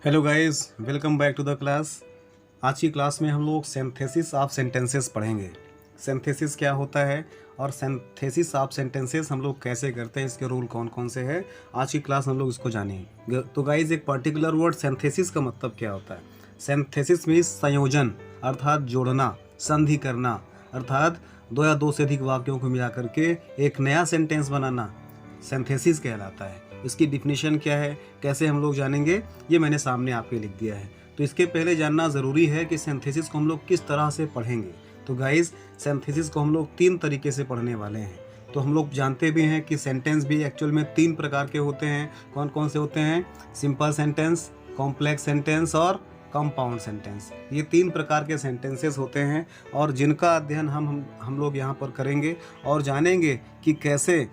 Hello guys, welcome back to the class. आज की class में हम लोग सिंथेसिस ऑफ सेंटेंसेस पढ़ेंगे। सिंथेसिस क्या होता है और सिंथेसिस ऑफ सेंटेंसेस हम लोग कैसे करते हैं, इसके रूल कौन कौन से हैं, आज की क्लास में हम लोग इसको जानेंगे। तो गाइस, एक पर्टिकुलर वर्ड सिंथेसिस का मतलब क्या होता है? सिंथेसिस मीन्स संयोजन, अर्थात जोड़ना, संधि करना, अर्थात दो या दो से अधिक वाक्यों को मिला करके एक नया सेंटेंस बनाना सिंथेसिस कहलाता है। इसकी डिफिनीशन क्या है, कैसे हम लोग जानेंगे, ये मैंने सामने आपके लिख दिया है। तो इसके पहले जानना ज़रूरी है कि सिंथेसिस को हम लोग किस तरह से पढ़ेंगे। तो गाइस, सिंथेसिस को हम लोग तीन तरीके से पढ़ने वाले हैं। तो हम लोग जानते भी हैं कि सेंटेंस भी एक्चुअल में तीन प्रकार के होते हैं। कौन कौन से होते हैं? सिंपल सेंटेंस, कॉम्प्लेक्स सेंटेंस और कंपाउंड सेंटेंस। ये तीन प्रकार के सेंटेंसेस होते हैं और जिनका अध्ययन हम लोग यहाँ पर करेंगे और जानेंगे कि कैसे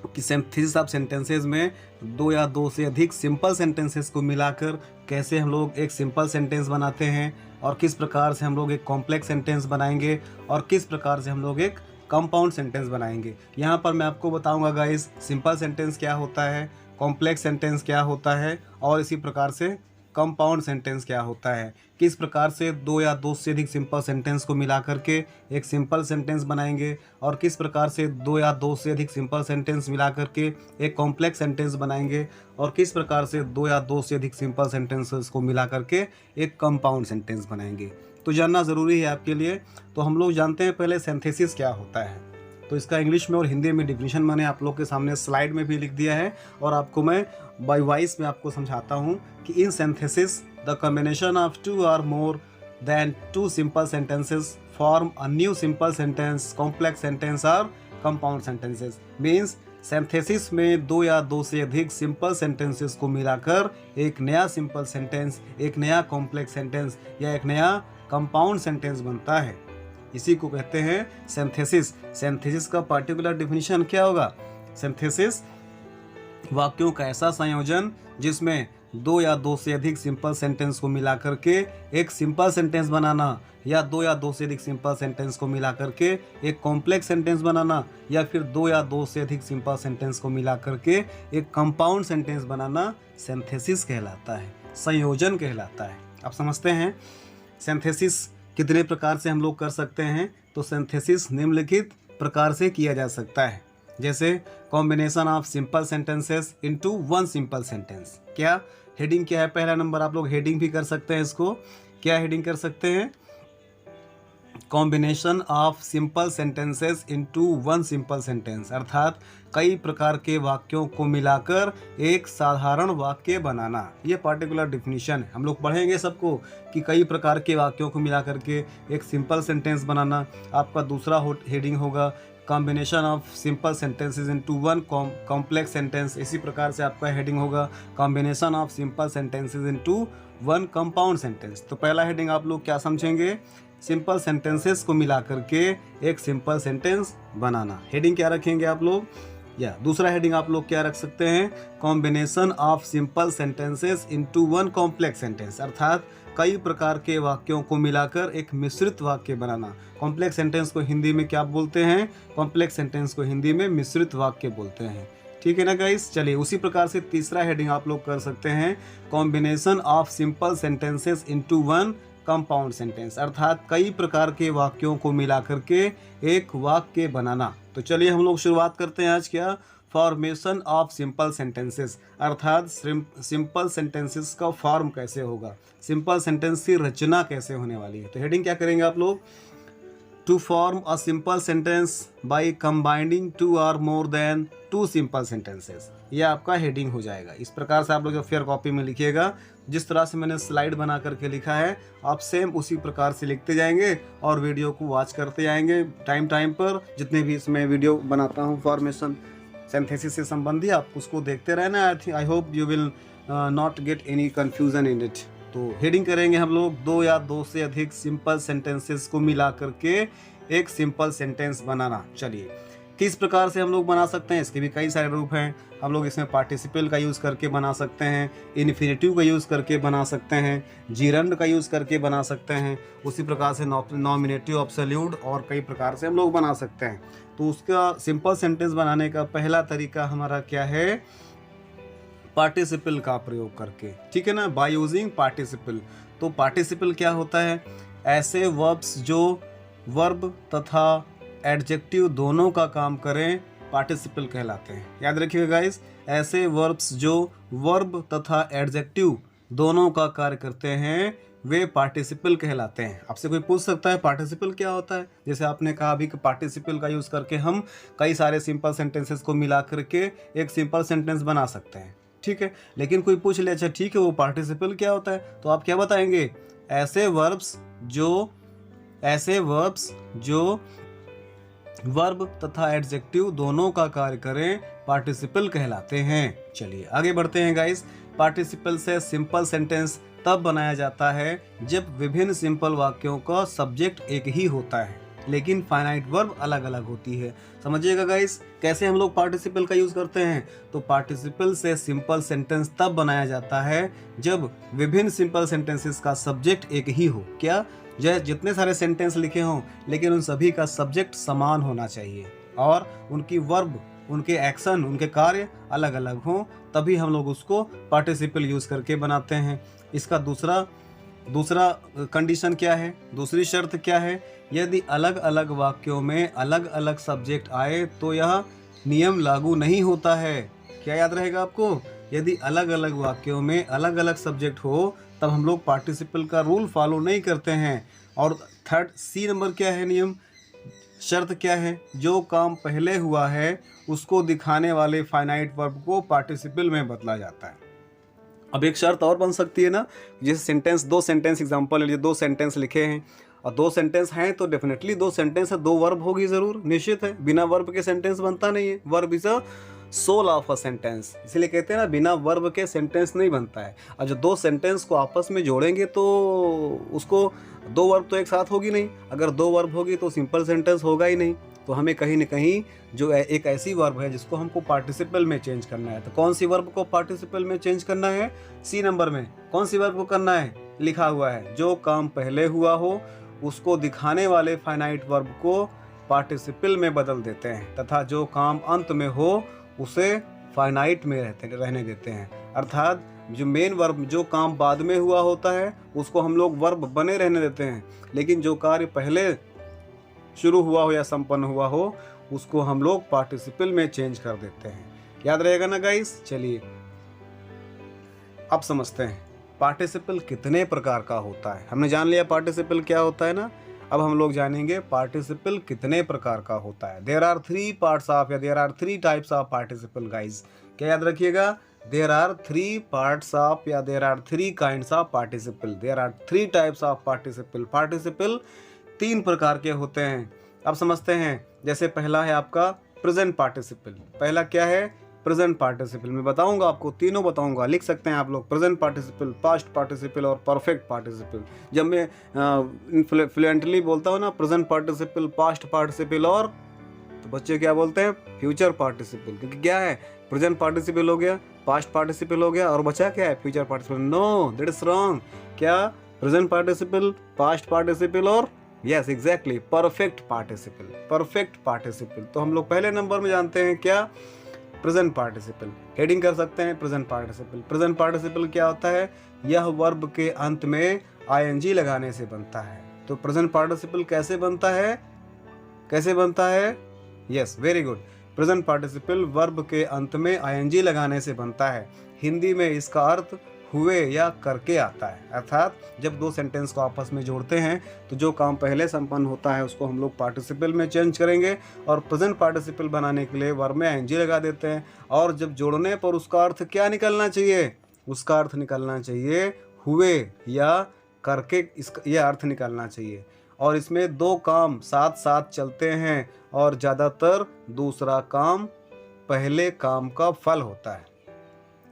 कि सिंथेसिस ऑफ सेंटेंसेस में दो या दो से अधिक सिंपल सेंटेंसेस को मिलाकर कैसे हम लोग एक सिंपल सेंटेंस बनाते हैं और किस प्रकार से हम लोग एक कॉम्प्लेक्स सेंटेंस बनाएंगे और किस प्रकार से हम लोग एक कंपाउंड सेंटेंस बनाएंगे। यहाँ पर मैं आपको बताऊंगा गाइस, सिंपल सेंटेंस क्या होता है, कॉम्प्लेक्स सेंटेंस क्या होता है और इसी प्रकार से कंपाउंड सेंटेंस क्या होता है। किस प्रकार से दो या दो से अधिक सिंपल सेंटेंस को मिला करके एक सिंपल सेंटेंस बनाएंगे और किस प्रकार से दो या दो से अधिक सिंपल सेंटेंस मिला करके एक कॉम्प्लेक्स सेंटेंस बनाएंगे और किस प्रकार से दो या दो से अधिक सिंपल सेंटेंसेस को मिला करके एक कंपाउंड सेंटेंस बनाएंगे। तो जानना ज़रूरी है आपके लिए। तो हम लोग जानते हैं पहले सिंथेसिस क्या होता है। तो इसका इंग्लिश में और हिंदी में डिफिनीशन मैंने आप लोग के सामने स्लाइड में भी लिख दिया है और आपको मैं बाय वॉइस में आपको समझाता हूँ कि in synthesis the combination of two और more than two simple sentences form a new simple sentence, complex sentence और कंपाउंड सेंटेंसेस। मीन्स सिंथेसिस में दो या दो से अधिक सिंपल सेंटेंसेस को मिलाकर एक नया सिंपल सेंटेंस, एक नया कॉम्प्लेक्स सेंटेंस या एक नया कंपाउंड सेंटेंस बनता है। इसी को कहते हैं सिंथेसिस। सिंथेसिस का पर्टिकुलर डिफिनीशन क्या होगा? सिंथेसिस वाक्यों का ऐसा संयोजन जिसमें दो या दो से अधिक सिंपल सेंटेंस को मिला करके एक सिंपल सेंटेंस बनाना या दो या दो से अधिक सिंपल सेंटेंस को मिला करके एक कॉम्प्लेक्स सेंटेंस बनाना या फिर दो या दो से अधिक सिंपल सेंटेंस को मिला करके एक कंपाउंड सेंटेंस बनाना सिंथेसिस कहलाता है, संयोजन कहलाता है। आप समझते हैं सिंथेसिस कितने प्रकार से हम लोग कर सकते हैं? तो सिंथेसिस निम्नलिखित प्रकार से किया जा सकता है, जैसे combination of simple sentences into one simple sentence. क्या हेडिंग क्या है? पहला नंबर आप लोग हेडिंग भी कर सकते हैं। इसको क्या हेडिंग कर सकते हैं? Combination of simple sentences into one simple sentence, अर्थात कई प्रकार के वाक्यों को मिलाकर एक साधारण वाक्य बनाना। ये पर्टिकुलर डिफिनीशन है। हम लोग पढ़ेंगे सबको कि कई प्रकार के वाक्यों को मिला करके एक सिंपल सेंटेंस बनाना। आपका दूसरा हेडिंग होगा combination of simple sentences into one complex sentence. इसी प्रकार से आपका हेडिंग होगा combination of simple sentences into one compound sentence. तो पहला हेडिंग आप लोग क्या समझेंगे? सिंपल सेंटेंसेस को मिला करके एक सिंपल सेंटेंस बनाना। हेडिंग क्या रखेंगे आप लोग? या दूसरा हेडिंग आप लोग क्या रख सकते हैं? Combination of simple sentences into one complex sentence, अर्थात कई प्रकार के वाक्यों को मिलाकर एक मिश्रित वाक्य बनाना। कॉम्प्लेक्स सेंटेंस को हिंदी में क्या बोलते हैं? कॉम्प्लेक्स सेंटेंस को हिंदी में मिश्रित वाक्य बोलते हैं। ठीक है ना गाइस? चलिए, उसी प्रकार से तीसरा हेडिंग आप लोग कर सकते हैं combination of simple sentences into one compound sentence, अर्थात कई प्रकार के वाक्यों को मिला करके एक वाक्य बनाना। तो चलिए हम लोग शुरुआत करते हैं आज। क्या? फॉर्मेशन ऑफ सिंपल सेंटेंसेस, अर्थात सिंपल सेंटेंसेस का फॉर्म कैसे होगा, सिंपल सेंटेंस की रचना कैसे होने वाली है। तो हेडिंग क्या करेंगे आप लोग? To form a simple sentence by combining two और more than two simple sentences. यह आपका हेडिंग हो जाएगा। इस प्रकार से आप लोग फेयर कॉपी में लिखिएगा। जिस तरह से मैंने स्लाइड बना करके लिखा है, आप सेम उसी प्रकार से लिखते जाएंगे और वीडियो को वॉच करते जाएंगे टाइम पर। जितने भी इसमें वीडियो बनाता हूँ फॉर्मेशन सिंथेसिस से संबंधी, आप उसको देखते रहना। I hope you will not get any confusion in it. तो हेडिंग करेंगे हम लोग दो या दो से अधिक सिंपल सेंटेंसेस को मिला करके एक सिंपल सेंटेंस बनाना। चलिए, किस प्रकार से हम लोग बना सकते हैं? इसके भी कई सारे रूप हैं। हम लोग इसमें पार्टिसिपल का यूज़ करके बना सकते हैं, इन्फिनेटिव का यूज़ करके बना सकते हैं, जीरंड का यूज़ करके बना सकते हैं। उसी प्रकार से नॉमिनेटिव, एब्सोल्यूट और कई प्रकार से हम लोग बना सकते हैं। तो उसका सिंपल सेंटेंस बनाने का पहला तरीका हमारा क्या है? पार्टिसिपल का प्रयोग करके, ठीक है ना, बाय यूजिंग पार्टिसिपल। तो पार्टिसिपल क्या होता है? ऐसे वर्ब्स जो वर्ब तथा एडजेक्टिव दोनों का काम करें पार्टिसिपल कहलाते हैं। याद रखिएगा गाइस, ऐसे वर्ब्स जो वर्ब तथा एडजेक्टिव दोनों का कार्य करते हैं वे पार्टिसिपल कहलाते हैं। आपसे कोई पूछ सकता है पार्टिसिपल क्या होता है? जैसे आपने कहा अभी कि पार्टिसिपल का यूज़ करके हम कई सारे सिंपल सेंटेंसेस को मिला करके एक सिंपल सेंटेंस बना सकते हैं, ठीक है। लेकिन कोई पूछ ले, अच्छा ठीक है वो पार्टिसिपल क्या होता है, तो आप क्या बताएंगे? ऐसे वर्ब्स जो वर्ब तथा एडजेक्टिव दोनों का कार्य करें पार्टिसिपल कहलाते हैं। चलिए आगे बढ़ते हैं गाइस। पार्टिसिपल से सिंपल सेंटेंस तब बनाया जाता है जब विभिन्न सिंपल वाक्यों का सब्जेक्ट एक ही होता है लेकिन फाइनाइट वर्ब अलग अलग होती है। समझिएगा गाइस कैसे हम लोग पार्टिसिपल का यूज़ करते हैं। तो पार्टिसिपल से सिंपल सेंटेंस तब बनाया जाता है जब विभिन्न सिंपल सेंटेंसेस का सब्जेक्ट एक ही हो। क्या? जितने सारे सेंटेंस लिखे हों लेकिन उन सभी का सब्जेक्ट समान होना चाहिए और उनकी वर्ब, उनके एक्शन, उनके कार्य अलग अलग हों, तभी हम लोग उसको पार्टिसिपल यूज़ करके बनाते हैं। इसका दूसरा कंडीशन क्या है? दूसरी शर्त क्या है? यदि अलग अलग वाक्यों में अलग अलग सब्जेक्ट आए तो यह नियम लागू नहीं होता है। क्या याद रहेगा आपको? यदि अलग अलग वाक्यों में अलग अलग सब्जेक्ट हो तब हम लोग पार्टिसिपल का रूल फॉलो नहीं करते हैं। और थर्ड सी नंबर क्या है नियम, शर्त क्या है? जो काम पहले हुआ है उसको दिखाने वाले फाइनाइट वर्ब को पार्टिसिपल में बदला जाता है। अब एक शर्त और बन सकती है ना, जैसे दो सेंटेंस एग्जांपल ले लीजिए, दो सेंटेंस लिखे हैं और दो सेंटेंस हैं तो डेफिनेटली दो सेंटेंस है, दो वर्ब होगी ज़रूर, निश्चित है। बिना वर्ब के सेंटेंस बनता नहीं है। Verb is a soul of a sentence, इसलिए कहते हैं ना बिना वर्ब के सेंटेंस नहीं बनता है। और जो दो सेंटेंस को आपस में जोड़ेंगे तो उसको दो वर्ब तो एक साथ होगी नहीं, अगर दो वर्ब होगी तो सिंपल सेंटेंस होगा ही नहीं। तो हमें कहीं न कहीं जो एक ऐसी वर्ब है जिसको हमको पार्टिसिपल में चेंज करना है। तो कौन सी वर्ब को पार्टिसिपल में चेंज करना है? सी नंबर में कौन सी वर्ब को करना है? लिखा हुआ है जो काम पहले हुआ हो उसको दिखाने वाले फाइनाइट वर्ब को पार्टिसिपल में बदल देते हैं तथा जो काम अंत में हो उसे फाइनाइट में रहने देते हैं। अर्थात जो मेन वर्ब, जो काम बाद में हुआ होता है उसको हम लोग वर्ब बने रहने देते हैं, लेकिन जो कार्य पहले शुरू हुआ हो या संपन्न हुआ हो उसको हम लोग पार्टिसिपल में चेंज कर देते हैं। याद रहेगा ना गाइस? चलिए अब समझते हैं पार्टिसिपल कितने प्रकार का होता है। हमने जान लिया पार्टिसिपल क्या होता है ना, अब हम लोग जानेंगे पार्टिसिपल कितने प्रकार का होता है। There are three types of participle guys. क्या याद रखिएगा? There are three kinds of participle. There are three types of participle. Participle तीन प्रकार के होते हैं। अब समझते हैं। जैसे पहला है आपका प्रेजेंट पार्टिसिपल। पहला क्या है? Present participle. मैं बताऊंगा आपको, तीनों बताऊंगा, लिख सकते हैं आप लोग। प्रेजेंट पार्टिसिपल, पास्ट पार्टिसिपल और परफेक्ट पार्टिसिपल। जब मैं फ्लुएंटली बोलता हूँ ना प्रेजेंट पार्टिसिपल, पास्ट पार्टिसिपल और, तो बच्चे क्या बोलते हैं? Future participle. क्योंकि क्या है? प्रेजेंट पार्टिसिपल हो गया, पास्ट पार्टिसिपल हो गया और बचा क्या है? Future participle. No, that is wrong. क्या? प्रेजेंट पार्टिसिपल, पास्ट पार्टिसिपल और yes exactly perfect participle. Perfect participle तो हम लोग पहले नंबर में जानते हैं क्या? Present participle. हेडिंग कर सकते हैं प्रेजेंट पार्टिसिपल। प्रेजेंट पार्टिसिपल क्या होता है? यह वर्ब के अंत में आईएनजी लगाने से बनता है। तो प्रेजेंट पार्टिसिपल कैसे बनता है? कैसे बनता है? Yes, very good. Present participle verb के अंत में आईएनजी लगाने से बनता है। हिंदी में इसका अर्थ हुए या करके आता है। अर्थात जब दो सेंटेंस को आपस में जोड़ते हैं तो जो काम पहले संपन्न होता है उसको हम लोग पार्टिसिपल में चेंज करेंगे और प्रेजेंट पार्टिसिपल बनाने के लिए वर्ब में आईएनजी लगा देते हैं। और जब जोड़ने पर उसका अर्थ क्या निकलना चाहिए? उसका अर्थ निकलना चाहिए हुए या करके, यह अर्थ निकलना चाहिए। और इसमें दो काम साथ साथ चलते हैं और ज़्यादातर दूसरा काम पहले काम का फल होता है।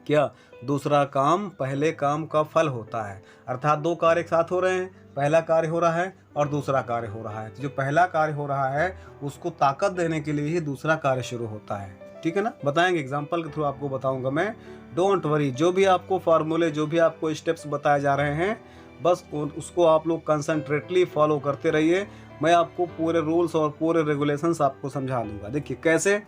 क्या? दूसरा काम पहले काम का फल होता है। अर्थात दो कार्य एक साथ हो रहे हैं, पहला कार्य हो रहा है और दूसरा कार्य हो रहा है। तो जो पहला कार्य हो रहा है उसको ताकत देने के लिए ही दूसरा कार्य शुरू होता है। ठीक है ना? बताएंगे, एग्जाम्पल के थ्रू आपको बताऊंगा मैं। डोंट वरी, जो भी आपको फार्मूले, जो भी आपको स्टेप्स बताए जा रहे हैं बस उसको आप लोग कंसंट्रेटली फॉलो करते रहिए। मैं आपको पूरे रूल्स और पूरे रेगुलेशंस आपको समझा दूंगा। देखिए कैसे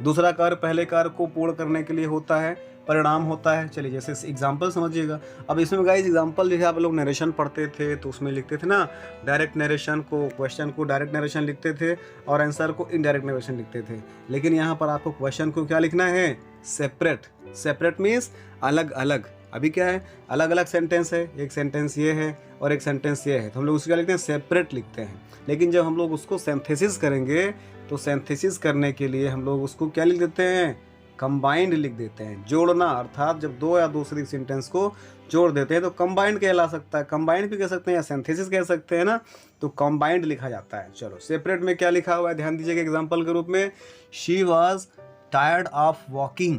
दूसरा कार्य पहले कार्य को पूर्ण करने के लिए होता है। परिणाम होता है। चलिए जैसे एग्जांपल समझिएगा। अब इसमें गाइस एग्जांपल जैसे आप लोग नरेशन पढ़ते थे तो उसमें लिखते थे ना, डायरेक्ट नरेशन को, क्वेश्चन को डायरेक्ट नरेशन लिखते थे और आंसर को इनडायरेक्ट नरेशन लिखते थे। लेकिन यहाँ पर आपको क्वेश्चन को क्या लिखना है, सेपरेट। सेपरेट मीन्स अलग अलग। अभी क्या है, अलग अलग सेंटेंस है, एक सेंटेंस ये है और एक सेंटेंस ये है, तो हम लोग उसको क्या लिखते हैं, सेपरेट लिखते हैं। लेकिन जब हम लोग उसको सिंथेसिस करेंगे तो सिंथेसिस करने के लिए हम लोग उसको क्या लिख देते हैं, कंबाइंड लिख देते हैं। जोड़ना, अर्थात जब दो या दूसरी सेंटेंस को जोड़ देते हैं तो कंबाइंड कहला सकता है, कंबाइंड भी कह सकते हैं या सिंथेसिस कह सकते हैं ना, तो कंबाइंड लिखा जाता है। चलो सेपरेट में क्या लिखा हुआ है ध्यान दीजिएगा एग्जाम्पल के रूप में, she was tired of walking,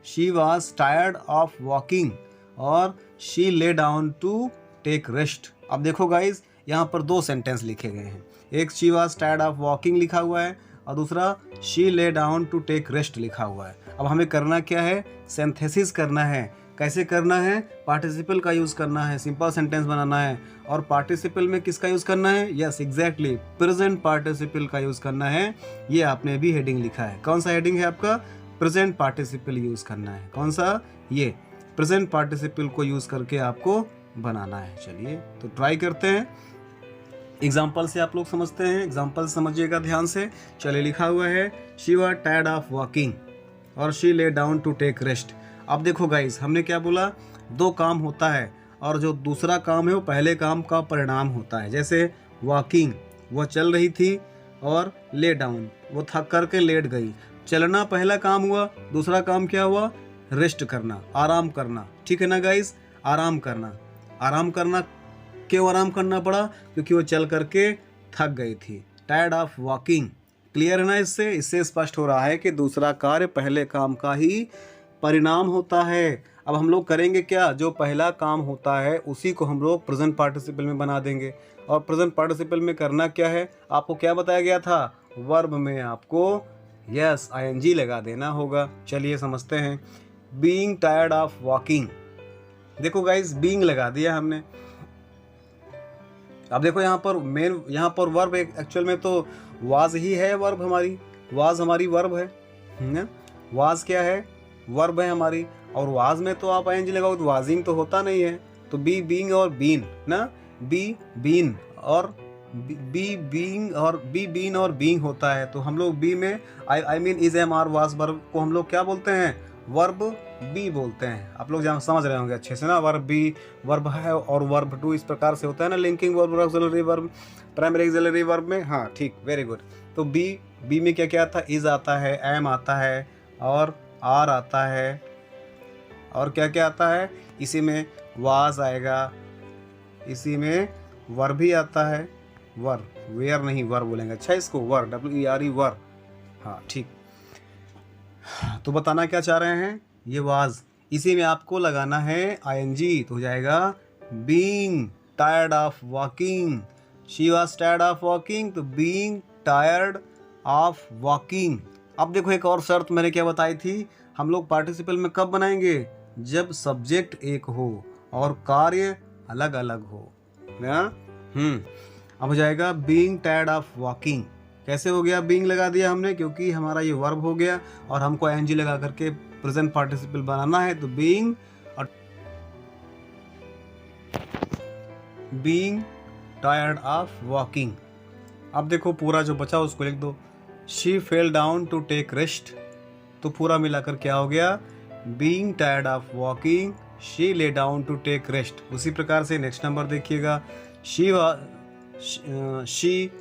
she was tired of walking और she lay down to take rest. अब देखो गाइज यहाँ पर दो सेंटेंस लिखे गए हैं, एक she was tired of walking लिखा हुआ है और दूसरा she lay down to take rest लिखा हुआ है। अब हमें करना क्या है, सिंथेसिस करना है। कैसे करना है, पार्टिसिपल का यूज़ करना है, सिंपल सेंटेंस बनाना है। और पार्टिसिपल में किसका यूज़ करना है, यस एग्जैक्टली प्रेजेंट पार्टिसिपल का यूज़ करना है। ये आपने भी हेडिंग लिखा है, कौन सा हेडिंग है आपका, प्रेजेंट पार्टिसिपल यूज़ करना है। कौन सा, ये प्रेजेंट पार्टिसिपल को यूज़ करके आपको बनाना है। चलिए तो ट्राई करते हैं, एग्जाम्पल से आप लोग समझते हैं, एग्जाम्पल समझिएगा ध्यान से। चलिए लिखा हुआ है she was tired of walking और she lay down to take rest. अब देखो गाइस हमने क्या बोला, दो काम होता है और जो दूसरा काम है वो पहले काम का परिणाम होता है। जैसे वॉकिंग, वो चल रही थी, और ले डाउन, वो थक करके लेट गई। चलना पहला काम हुआ, दूसरा काम क्या हुआ, रेस्ट करना, आराम करना। ठीक है ना गाइस, आराम करना। आराम करना, क्यों आराम करना पड़ा, क्योंकि वो चल करके थक गई थी, टायर्ड ऑफ वॉकिंग। क्लियर है ना, इससे स्पष्ट हो रहा है कि दूसरा कार्य पहले काम का ही परिणाम होता है। अब हम लोग करेंगे क्या, जो पहला काम होता है उसी को हम लोग प्रेजेंट पार्टिसिपल में बना देंगे। और प्रेजेंट पार्टिसिपल में करना क्या है, आपको क्या बताया गया था, वर्ब में आपको यस आईएनजी लगा देना होगा। चलिए समझते हैं, बीइंग टायर्ड ऑफ वॉकिंग। देखो गाइस बीइंग लगा दिया हमने। अब देखो यहाँ पर वर्ब एक्चुअल में तो वाज ही है, वर्ब हमारी, वाज हमारी वर्ब है ना। वाज क्या है, वर्ब है हमारी, और वाज में तो आप आईएनजी लगाओ तो वाजिंग तो होता नहीं है, तो बी बीइंग और बीन ना, बी बीन और बी बीइंग और बी बीन और बीइंग होता है। तो हम लोग बी में I mean is am are was verb को हम लोग क्या बोलते हैं, वर्ब बी बोलते हैं। आप लोग समझ रहे होंगे अच्छे से ना, वर्ब बी वर्ब है और वर्ब टू इस प्रकार से होता है ना, linking verb, auxiliary verb, primary auxiliary verb में। हाँ ठीक, वेरी गुड। तो बी में क्या क्या आता है, इज आता है, एम आता है और आर आता है, और क्या क्या आता है, इसी में वाज आएगा, इसी में वर्ब भी आता है, वर्ब, वेयर नहीं वर्ब बोलेंगे, अच्छा इसको वर्ब, WERE वर्ब। हाँ ठीक, तो बताना क्या चाह रहे हैं, ये वाज, इसी में आपको लगाना है आईएनजी, तो हो जाएगा being tired of walking. She was tired of walking, तो बीइंग टायर्ड ऑफ वॉकिंग। अब देखो एक और शर्त मैंने क्या बताई थी, हम लोग पार्टिसिपल में कब बनाएंगे, जब सब्जेक्ट एक हो और कार्य अलग अलग हो ना। अब हो जाएगा बीइंग टायर्ड ऑफ वॉकिंग। कैसे हो गया, बीइंग लगा दिया हमने क्योंकि हमारा ये वर्ब हो गया और हमको एनजी लगा करके प्रेजेंट पार्टिसिपल बनाना है, तो बीइंग और बीइंग टायर्ड ऑफ वॉकिंग। अब देखो पूरा जो बचा उसको लिख दो, she fell down to take rest, तो पूरा मिलाकर क्या हो गया, being tired of walking she lay down to take rest. उसी प्रकार से नेक्स्ट नंबर देखिएगा, she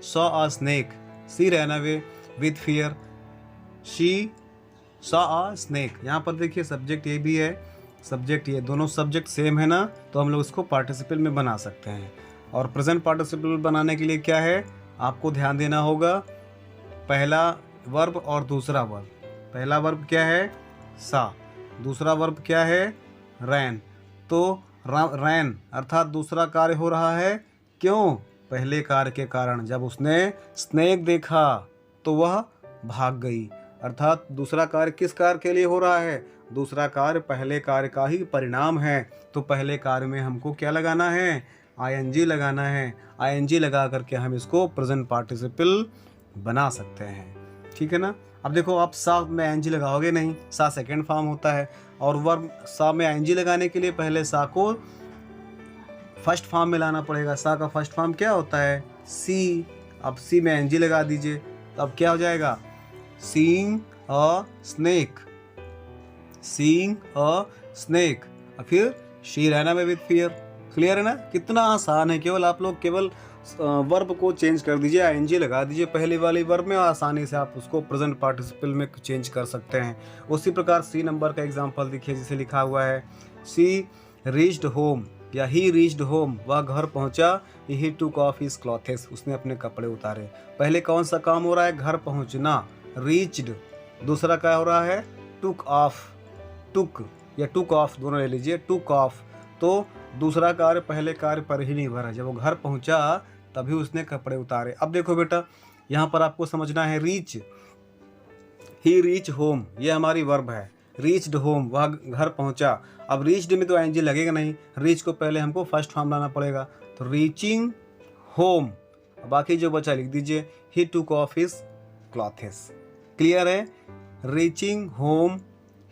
saw a snake, she ran away with fear, she saw a snake. यहाँ पर देखिए सब्जेक्ट ये भी है, सब्जेक्ट ये, दोनों सब्जेक्ट सेम है ना, तो हम लोग इसको पार्टिसिपल में बना सकते हैं। और प्रेजेंट पार्टिसिपल बनाने के लिए क्या है, आपको ध्यान देना होगा, पहला वर्ब और दूसरा वर्ब। पहला वर्ब क्या है, सा, दूसरा वर्ब क्या है, रैन। तो रैन अर्थात दूसरा कार्य हो रहा है, क्यों, पहले कार्य के कारण, जब उसने स्नेक देखा तो वह भाग गई। अर्थात दूसरा कार्य किस कार्य के लिए हो रहा है, दूसरा कार्य पहले कार्य का ही परिणाम है। तो पहले कार्य में हमको क्या लगाना है, आईएनजी लगाना है। आईएनजी लगा करके हम इसको प्रेजेंट पार्टिसिपल बना सकते हैं, ठीक है ना। अब देखो आप सा में एनजी लगाओगे नहीं, सा सेकेंड फॉर्म होता है और वर्ब सा में आईएनजी लगाने के लिए पहले सा को फर्स्ट फॉर्म में लाना पड़ेगा। सा का फर्स्ट फॉर्म क्या होता है? सी। अब सी में एनजी लगा दीजिए, तो अब क्या हो जाएगा? Seeing a snake, seeing a snake. और फिर शी रहना में विद फियर। क्लियर है ना? कितना आसान है। केवल आप लोग केवल वर्ब को चेंज कर दीजिए, आईएनजी लगा दीजिए पहले वाली वर्ब में, और आसानी से आप उसको प्रेजेंट पार्टिसिपल में चेंज कर सकते हैं। उसी प्रकार सी नंबर का एग्जांपल देखिए, जिसे लिखा हुआ है सी रीच्ड होम या ही रीच्ड होम, वह घर पहुंचा। ही टुक ऑफ हिज क्लॉथेस, उसने अपने कपड़े उतारे। पहले कौन सा काम हो रहा है? घर पहुंचना, रीच्ड। दूसरा क्या हो रहा है? टुक ऑफ, टुक या टुक ऑफ दोनों ले लीजिए, टुक ऑफ। तो दूसरा कार्य पहले कार्य पर ही निर्भर है। जब वो घर पहुंचा तभी उसने कपड़े उतारे। अब देखो बेटा, यहाँ पर आपको समझना है रीच, ही रीच होम, ये हमारी वर्ब है। रीच्ड होम, वह घर पहुंचा। अब रीच्ड में तो आईएनजी लगेगा नहीं, रीच को पहले हमको फर्स्ट फॉर्म लाना पड़ेगा, तो रीचिंग होम। बाकी जो बचा लिख दीजिए, he took off his clothes. Clear है? Reaching home,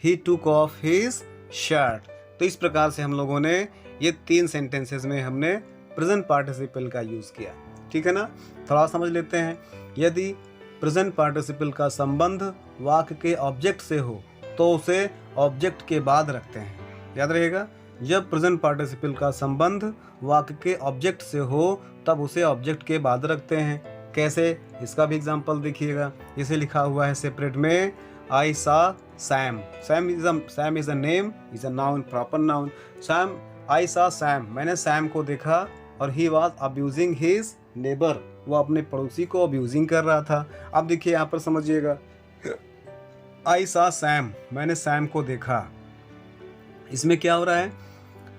he took off his shirt. तो इस प्रकार से हम लोगों ने ये 3 सेंटेंसेस में हमने प्रेजेंट पार्टिसिपल का यूज़ किया। ठीक है ना? थोड़ा समझ लेते हैं। यदि प्रेजेंट पार्टिसिपल का संबंध वाक्य के ऑब्जेक्ट से हो तो उसे ऑब्जेक्ट के बाद रखते हैं। याद रहेगा, जब प्रेजेंट पार्टिसिपल का संबंध वाक्य के ऑब्जेक्ट से हो तब उसे ऑब्जेक्ट के बाद रखते हैं। कैसे? इसका भी एग्जांपल देखिएगा। इसे लिखा हुआ है सेपरेट में, I saw Sam. Sam is a name, is a noun, proper noun. Sam, I saw Sam, मैंने सैम को देखा। और he was abusing his neighbour, वो अपने पड़ोसी को अब्यूजिंग कर रहा था। अब देखिए यहाँ पर समझिएगा, आई सा सैम, मैंने सैम को देखा। इसमें क्या हो रहा है?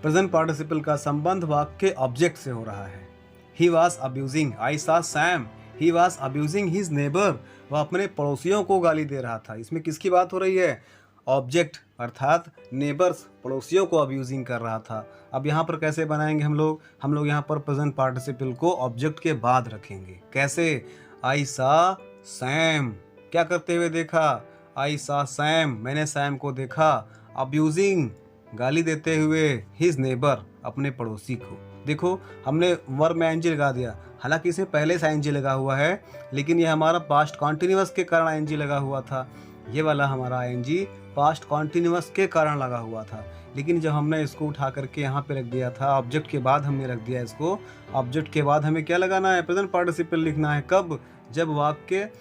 प्रेजेंट पार्टिसिपल का संबंध वाक्य के ऑब्जेक्ट से हो रहा है। ही was abusing, I saw Sam, he was abusing his neighbour, वह अपने पड़ोसियों को गाली दे रहा था। इसमें किसकी बात हो रही है? ऑब्जेक्ट, अर्थात नेबर्स, पड़ोसियों को अब्यूजिंग कर रहा था। अब यहाँ पर कैसे बनाएंगे हम लोग यहाँ पर प्रेजेंट पार्टिसिपल को ऑब्जेक्ट के बाद रखेंगे। कैसे? आई सा सैम, क्या करते हुए देखा? आई सा सैम, मैंने सैम को देखा। अब्यूजिंग, गाली देते हुए। हिज नेबर, अपने पड़ोसी को। देखो, हमने वर्ब में आईएनजी लगा दिया, हालांकि इसे पहले से आईएनजी लगा हुआ है, लेकिन यह हमारा पास्ट कॉन्टिन्यूअस के कारण आईएनजी लगा हुआ था। ये वाला हमारा आईएनजी पास्ट कॉन्टिन्यूअस के कारण लगा हुआ था, लेकिन जब हमने इसको उठा करके यहाँ पे रख दिया था, ऑब्जेक्ट के बाद हमने रख दिया इसको। ऑब्जेक्ट के बाद हमें क्या लगाना है? प्रेजेंट पार्टिसिपल लिखना है। कब? जब वाक्य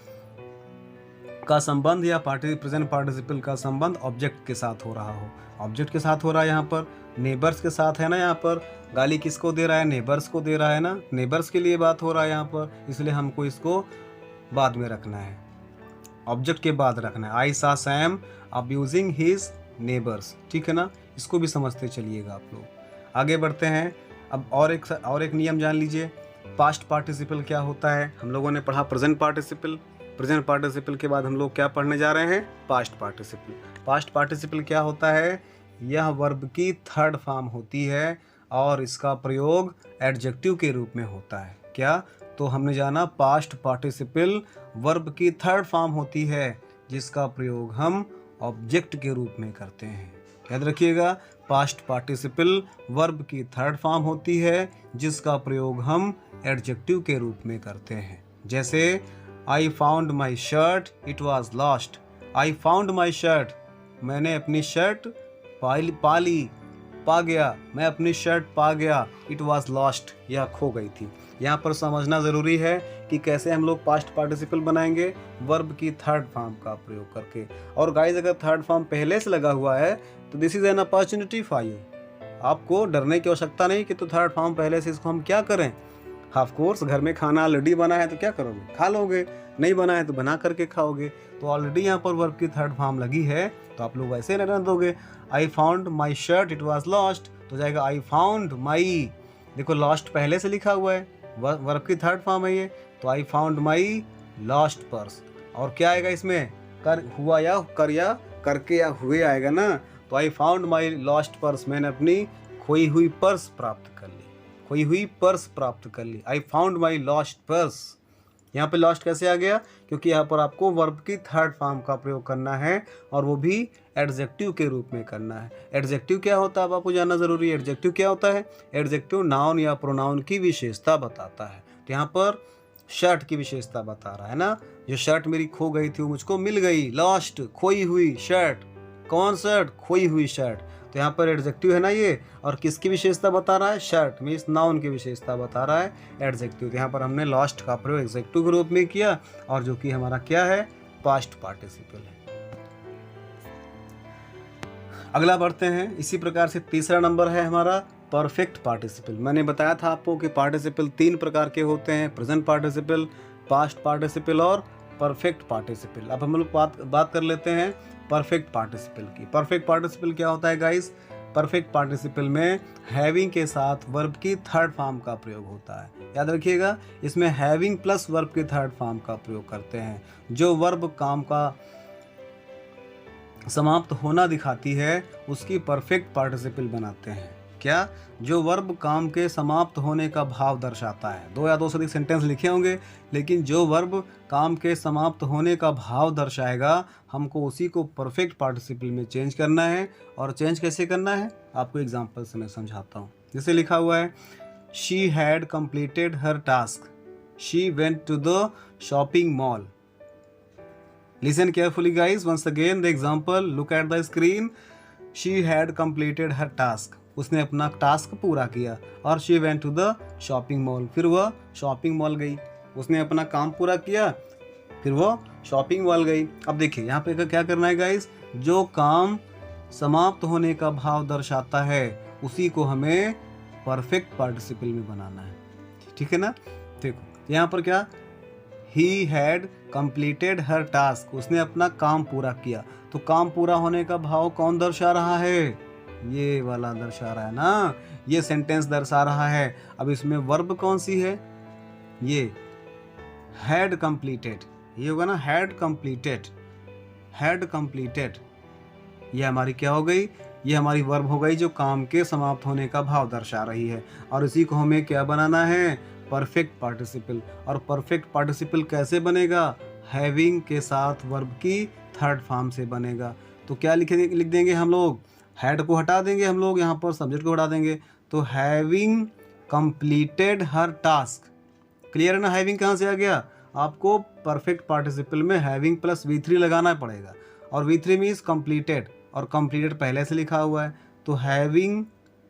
का संबंध या प्रेजेंट पार्टिसिपल का संबंध ऑब्जेक्ट के साथ हो रहा हो। ऑब्जेक्ट के साथ हो रहा है, यहाँ पर नेबर्स के साथ है ना। यहाँ पर गाली किसको दे रहा है? नेबर्स को दे रहा है ना, नेबर्स के लिए बात हो रहा है यहाँ पर, इसलिए हमको इसको बाद में रखना है, ऑब्जेक्ट के बाद रखना है। आई saw Sam abusing his neighbours. ठीक है ना? इसको भी समझते चलिएगा आप लोग। आगे बढ़ते हैं। अब और एक नियम जान लीजिए। पास्ट पार्टिसिपल क्या होता है? हम लोगों ने पढ़ा प्रेजेंट पार्टिसिपल। प्रेजेंट पार्टिसिपल के बाद हम लोग क्या पढ़ने जा रहे हैं? Past participle. पास्ट पार्टिसिपल क्या होता है? यह वर्ब की थर्ड फॉर्म होती है और इसका प्रयोग एडजेक्टिव के रूप में होता है। क्या? तो हमने जाना पास्ट पार्टिसिपल वर्ब की थर्ड फॉर्म होती है जिसका प्रयोग हम ऑब्जेक्ट के रूप में करते हैं। याद रखिएगा, पास्ट पार्टिसिपल वर्ब की थर्ड फॉर्म होती है जिसका प्रयोग हम एडजेक्टिव के रूप में करते हैं। जैसे आई found my shirt, it was lost. I found my shirt, मैंने अपनी शर्ट पा गया, मैं अपनी शर्ट पा गया। इट वॉज लॉस्ट, यह खो गई थी। यहाँ पर समझना ज़रूरी है कि कैसे हम लोग पास्ट पार्टिसिपल बनाएंगे, वर्ब की थर्ड फॉर्म का प्रयोग करके। और गाइस, अगर थर्ड फॉर्म पहले से लगा हुआ है तो this is an opportunity for you. आपको डरने की आवश्यकता नहीं कि तो थर्ड फॉर्म पहले से, इसको हम क्या करें? ऑफ कोर्स, घर में खाना ऑलरेडी बना है तो क्या करोगे? खा लोगे। नहीं बना है तो बना करके खाओगे। तो ऑलरेडी यहाँ पर वर्ब की थर्ड फॉर्म लगी है तो आप लोग वैसे रहने दोगे। आई found my shirt, it was lost, तो जाएगा आई फाउंड माई। देखो, लॉस्ट पहले से लिखा हुआ है, वर्ब की थर्ड फॉर्म है ये, तो आई फाउंड माई लॉस्ट पर्स। और क्या आएगा इसमें? कर, हुआ या कर या करके या हुए आएगा ना। तो आई फाउंड माई लॉस्ट पर्स, मैंने अपनी खोई हुई पर्स प्राप्त कर ली। खोई हुई पर्स प्राप्त कर ली। I found my lost purse. यहाँ पे लॉस्ट कैसे आ गया? क्योंकि यहाँ पर आपको वर्ब की थर्ड फॉर्म का प्रयोग करना है और वो भी एडजेक्टिव के रूप में करना है। एडजेक्टिव क्या होता है अब आपको जानना ज़रूरी है। एडजेक्टिव क्या होता है? एडजेक्टिव नाउन या प्रोनाउन की विशेषता बताता है। तो यहाँ पर शर्ट की विशेषता बता रहा है ना, जो शर्ट मेरी खो गई थी वो मुझको मिल गई, लॉस्ट, खोई हुई शर्ट। कौन शर्ट? खोई हुई शर्ट। तो यहाँ पर एडजेक्टिव है ना ये, और किसकी विशेषता बता रहा है? शर्ट मीन्स नाउन की विशेषता बता रहा है एडजेक्टिव। तो यहाँ पर हमने लॉस्ट का प्रयोग एडजेक्टिव के रूप में किया और जो कि हमारा क्या है? पास्ट पार्टिसिपल है। अगला बढ़ते हैं। इसी प्रकार से तीसरा नंबर है हमारा परफेक्ट पार्टिसिपल। मैंने बताया था आपको कि पार्टिसिपल 3 प्रकार के होते हैं, प्रेजेंट पार्टिसिपल, पास्ट पार्टिसिपल और परफेक्ट पार्टिसिपल। अब हम लोग बात कर लेते हैं परफेक्ट पार्टिसिपल की। परफेक्ट पार्टिसिपल क्या होता है गाइस? परफेक्ट पार्टिसिपल में हैविंग के साथ वर्ब की थर्ड फॉर्म का प्रयोग होता है। याद रखिएगा, इसमें हैविंग प्लस वर्ब की थर्ड फॉर्म का प्रयोग करते हैं। जो वर्ब काम का समाप्त होना दिखाती है उसकी परफेक्ट पार्टिसिपल बनाते हैं। क्या? जो वर्ब काम के समाप्त होने का भाव दर्शाता है। 2 या 2 से अधिक सेंटेंस लिखे होंगे, लेकिन जो वर्ब काम के समाप्त होने का भाव दर्शाएगा हमको उसी को परफेक्ट पार्टिसिपल में चेंज करना है। और चेंज कैसे करना है आपको एग्जांपल से मैं समझाता हूँ। जैसे लिखा हुआ है, she had completed her task, she went to the shopping mall. Listen carefully guys, once again the example, look at the screen. She had completed her task. उसने अपना टास्क पूरा किया और she went to the shopping mall. फिर वह shopping mall गई। उसने अपना काम पूरा किया, फिर वह शॉपिंग मॉल गई। अब देखिए यहाँ पे क्या करना है गाइस, जो काम समाप्त होने का भाव दर्शाता है उसी को हमें परफेक्ट पार्टिसिपल में बनाना है। ठीक है ना? देखो यहाँ पर क्या, he had completed her task, उसने अपना काम पूरा किया। तो काम पूरा होने का भाव कौन दर्शा रहा है? ये वाला दर्शा रहा है ना, ये सेंटेंस दर्शा रहा है। अब इसमें वर्ब कौन सी है? ये हैड कंप्लीटेड, ये होगा ना, हैड कंप्लीटेड। हैड कंप्लीटेड ये हमारी क्या हो गई? ये हमारी वर्ब हो गई जो काम के समाप्त होने का भाव दर्शा रही है। और इसी को हमें क्या बनाना है? Perfect participle. और परफेक्ट पार्टिसिपल कैसे बनेगा? हैविंग के साथ वर्ब की थर्ड फॉर्म से बनेगा। तो क्या लिख देंगे हम लोग? हैड को हटा देंगे हम लोग, यहाँ पर सब्जेक्ट को हटा देंगे। तो having completed her task. Clear है ना? हैविंग कहाँ से आ गया? आपको परफेक्ट पार्टिसिपल में हैविंग प्लस V3 लगाना पड़ेगा। और V3 मीन्स कंप्लीटेड, और कंप्लीटेड पहले से लिखा हुआ है। तो हैविंग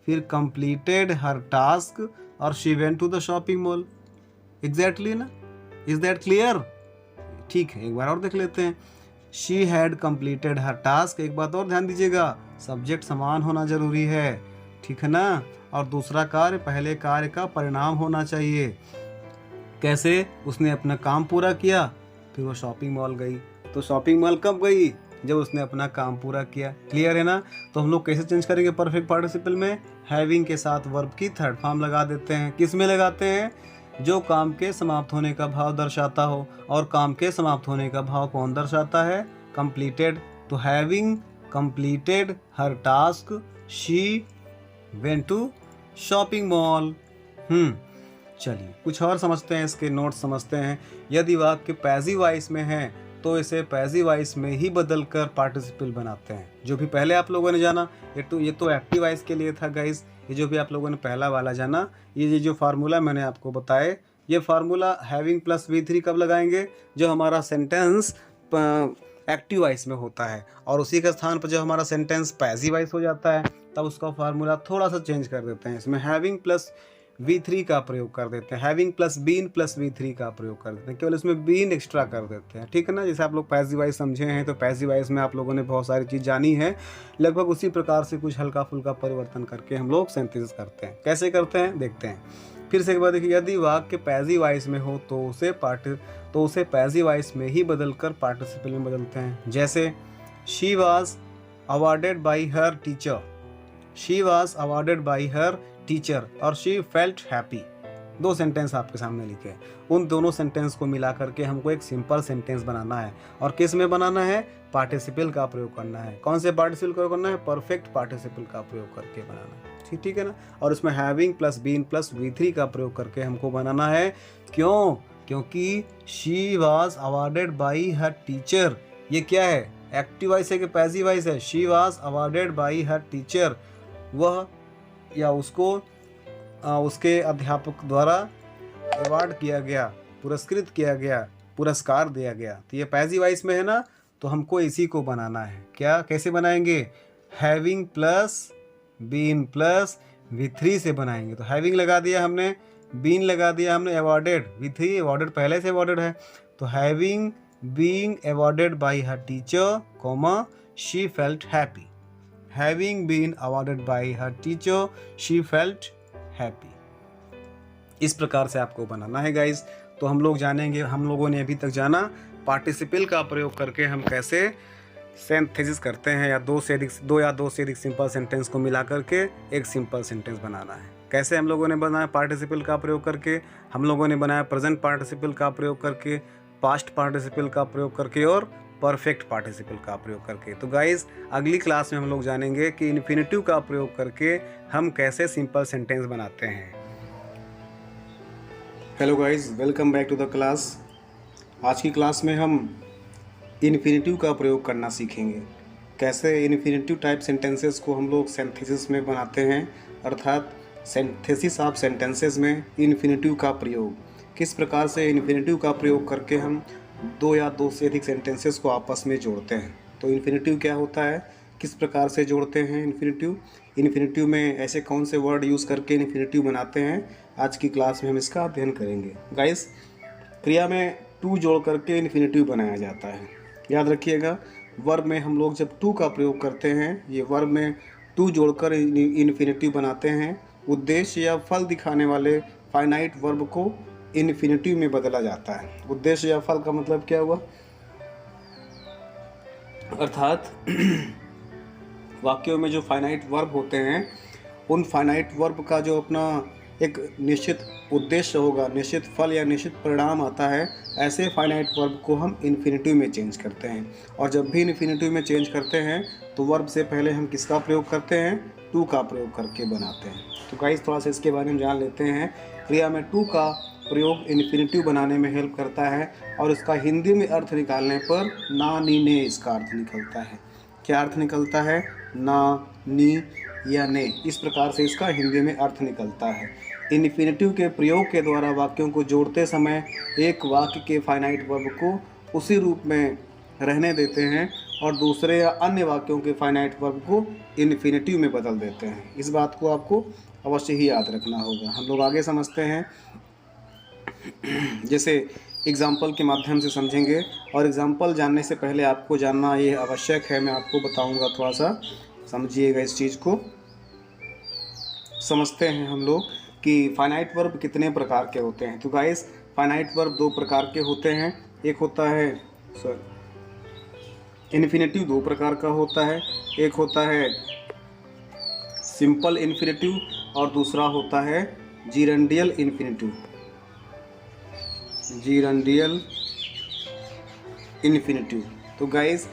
फिर कंप्लीटेड हर टास्क और she went to the shopping mall. Exactly ना? Is that clear? ठीक है, एक बार और देख लेते हैं। She had completed her task. एक बात और ध्यान दीजिएगा, सब्जेक्ट समान होना जरूरी है। ठीक है ना? और दूसरा कार्य पहले कार्य का परिणाम होना चाहिए। कैसे? उसने अपना काम पूरा किया, फिर वो शॉपिंग मॉल गई। तो शॉपिंग मॉल कब गई? जब उसने अपना काम पूरा किया। क्लियर है ना? तो हम लोग कैसे चेंज करेंगे परफेक्ट पार्टिसिपल में? हैविंग के साथ वर्ब की थर्ड फॉर्म लगा देते हैं। किस में लगाते हैं? जो काम के समाप्त होने का भाव दर्शाता हो। और काम के समाप्त होने का भाव कौन दर्शाता है? कंप्लीटेड। तो having completed her task she went to shopping mall. चलिए कुछ और समझते हैं, इसके नोट्स समझते हैं। यदि वाक्य पैसिव वॉइस में है तो इसे पैसिव वॉइस में ही बदलकर पार्टिसिपल बनाते हैं। जो भी पहले आप लोगों ने जाना, ये तो एक्टिव वॉइस के लिए था गाइस। ये जो भी आप लोगों ने पहला वाला जाना, ये जो फार्मूला मैंने आपको बताए, ये फार्मूला हैविंग प्लस V3 कब लगाएंगे? जो हमारा सेंटेंस एक्टिव वॉइस में होता है। और उसी के स्थान पर जब हमारा सेंटेंस पैसिव वॉइस हो जाता है तब उसका फार्मूला थोड़ा सा चेंज कर देते हैं। इसमें हैविंग प्लस V3 का प्रयोग कर देते हैं, having plus been plus V3 का प्रयोग कर देते हैं, केवल इसमें बीन एक्स्ट्रा कर देते हैं। ठीक है ना? जैसे आप लोग पैसिव वॉइस समझे हैं, तो पैसिव वॉइस में आप लोगों ने बहुत सारी चीज़ जानी है। लगभग उसी प्रकार से कुछ हल्का फुल्का परिवर्तन करके हम लोग सिंथेसिस करते हैं। कैसे करते हैं देखते हैं। फिर से एक बार देखिए, यदि वाक्य पैसिव वॉइस में हो तो उसे पैसिव वॉइस में ही बदलकर पार्टिसिपल में बदलते हैं। जैसे she was awarded by her teacher, she was awarded by her teacher और शी फेल्ट हैप्पी। 2 सेंटेंस आपके सामने लिखे हैं। उन दोनों सेंटेंस को मिला करके हमको एक सिंपल सेंटेंस बनाना है। और किस में बनाना है? पार्टिसिपल का प्रयोग करना है। कौन से पार्टिसिपल का करना है? परफेक्ट पार्टिसिपल का प्रयोग करके बनाना है। ठीक है ना? और इसमें having plus been plus V3 का प्रयोग करके हमको बनाना है। क्यों? क्योंकि she was awarded by her teacher, ये क्या है, एक्टिव वॉइस है कि पैसिव वॉइस है? She was awarded by her teacher, वह या उसको उसके अध्यापक द्वारा अवार्ड किया गया, पुरस्कृत किया गया, पुरस्कार दिया गया। तो ये पैसिव वॉइस में है ना, तो हमको इसी को बनाना है। क्या, कैसे बनाएंगे? Having plus been plus V3 से बनाएंगे। तो हैविंग लगा दिया हमने, बीन लगा दिया हमने, अवॉर्डेड V3, अवॉर्डेड पहले से अवॉर्डेड है, तो having being awarded by her teacher comma she felt happy. Having been awarded by her teacher she felt happy. इस प्रकार से आपको बनाना है गाइज। तो हम लोग जानेंगे, हम लोगों ने अभी तक जाना पार्टिसिपल का प्रयोग करके हम कैसे सिंथेसिस करते हैं, या दो या दो से अधिक सिंपल सेंटेंस को मिला करके एक सिंपल सेंटेंस बनाना है। कैसे हम लोगों ने बनाया पार्टिसिपल का प्रयोग करके? हम लोगों ने बनाया प्रेजेंट पार्टिसिपल का प्रयोग करके, पास्ट पार्टिसिपल का प्रयोग करके और परफेक्ट पार्टिसिपल का प्रयोग करके। तो गाइज अगली क्लास में हम लोग जानेंगे कि इन्फिनिटिव का प्रयोग करके हम कैसे सिंपल सेंटेंस बनाते हैं। Hello guys, welcome back to the class. आज की क्लास में हम इन्फिनिटिव का प्रयोग करना सीखेंगे। कैसे इन्फिनिटिव टाइप सेंटेंसेस को हम लोग सिंथेसिस में बनाते हैं, अर्थात सिंथेसिस ऑफ सेंटेंसेस में इन्फिनिटिव का प्रयोग। किस प्रकार से इन्फिनिटिव का प्रयोग करके हम दो या दो से अधिक सेंटेंसेस को आपस में जोड़ते हैं। तो इन्फिनिटिव क्या होता है, किस प्रकार से जोड़ते हैं इन्फिनिटिव में ऐसे कौन से वर्ड यूज़ करके इन्फिनिटिव बनाते हैं, आज की क्लास में हम इसका अध्ययन करेंगे। गाइस, क्रिया में टू जोड़ करके इन्फिनिटिव बनाया जाता है। याद रखिएगा, वर्ब में हम लोग जब टू का प्रयोग करते हैं, ये वर्ब में टू जोड़कर इन्फिनिटिव बनाते हैं। उद्देश्य या फल दिखाने वाले फाइनाइट वर्ब को इन्फिनिटिव में बदला जाता है। उद्देश्य या फल का मतलब क्या हुआ, अर्थात वाक्यों में जो फाइनाइट वर्ब होते हैं, उन फाइनाइट वर्ब का जो अपना एक निश्चित उद्देश्य होगा, निश्चित फल या निश्चित परिणाम आता है, ऐसे फाइनाइट वर्ब को हम इन्फिनिटिव में चेंज करते हैं। और जब भी इन्फिनिटिव में चेंज करते हैं तो वर्ब से पहले हम किसका प्रयोग करते हैं, टू का प्रयोग करके बनाते हैं। तो गाइस थोड़ा सा इसके बारे में जान लेते हैं। क्रिया में टू का प्रयोग इन्फिनिटिव बनाने में हेल्प करता है, और इसका हिंदी में अर्थ निकालने पर ना नी ने इसका अर्थ निकलता है। क्या अर्थ निकलता है? ना, नी या ने, इस प्रकार से इसका हिंदी में अर्थ निकलता है। इन्फिनिटिव के प्रयोग के द्वारा वाक्यों को जोड़ते समय एक वाक्य के फाइनाइट वर्ब को उसी रूप में रहने देते हैं और दूसरे या अन्य वाक्यों के फाइनाइट वर्ब को इन्फिनिटिव में बदल देते हैं। इस बात को आपको अवश्य ही याद रखना होगा। हम लोग आगे समझते हैं, जैसे एग्जाम्पल के माध्यम से समझेंगे। और एग्जाम्पल जानने से पहले आपको जानना ये आवश्यक है, मैं आपको बताऊंगा, थोड़ा सा समझिएगा इस चीज़ को। समझते हैं हम लोग कि फाइनाइट वर्ब कितने प्रकार के होते हैं। तो गाइस, फाइनाइट वर्ब दो प्रकार के होते हैं। एक होता है इन्फिनिटिव, दो प्रकार का होता है। एक होता है सिंपल इन्फिनिटिव और दूसरा होता है जीरेंडियल इन्फिनिटिव। जीरेंडियल इन्फिनिटिव। तो गाइस,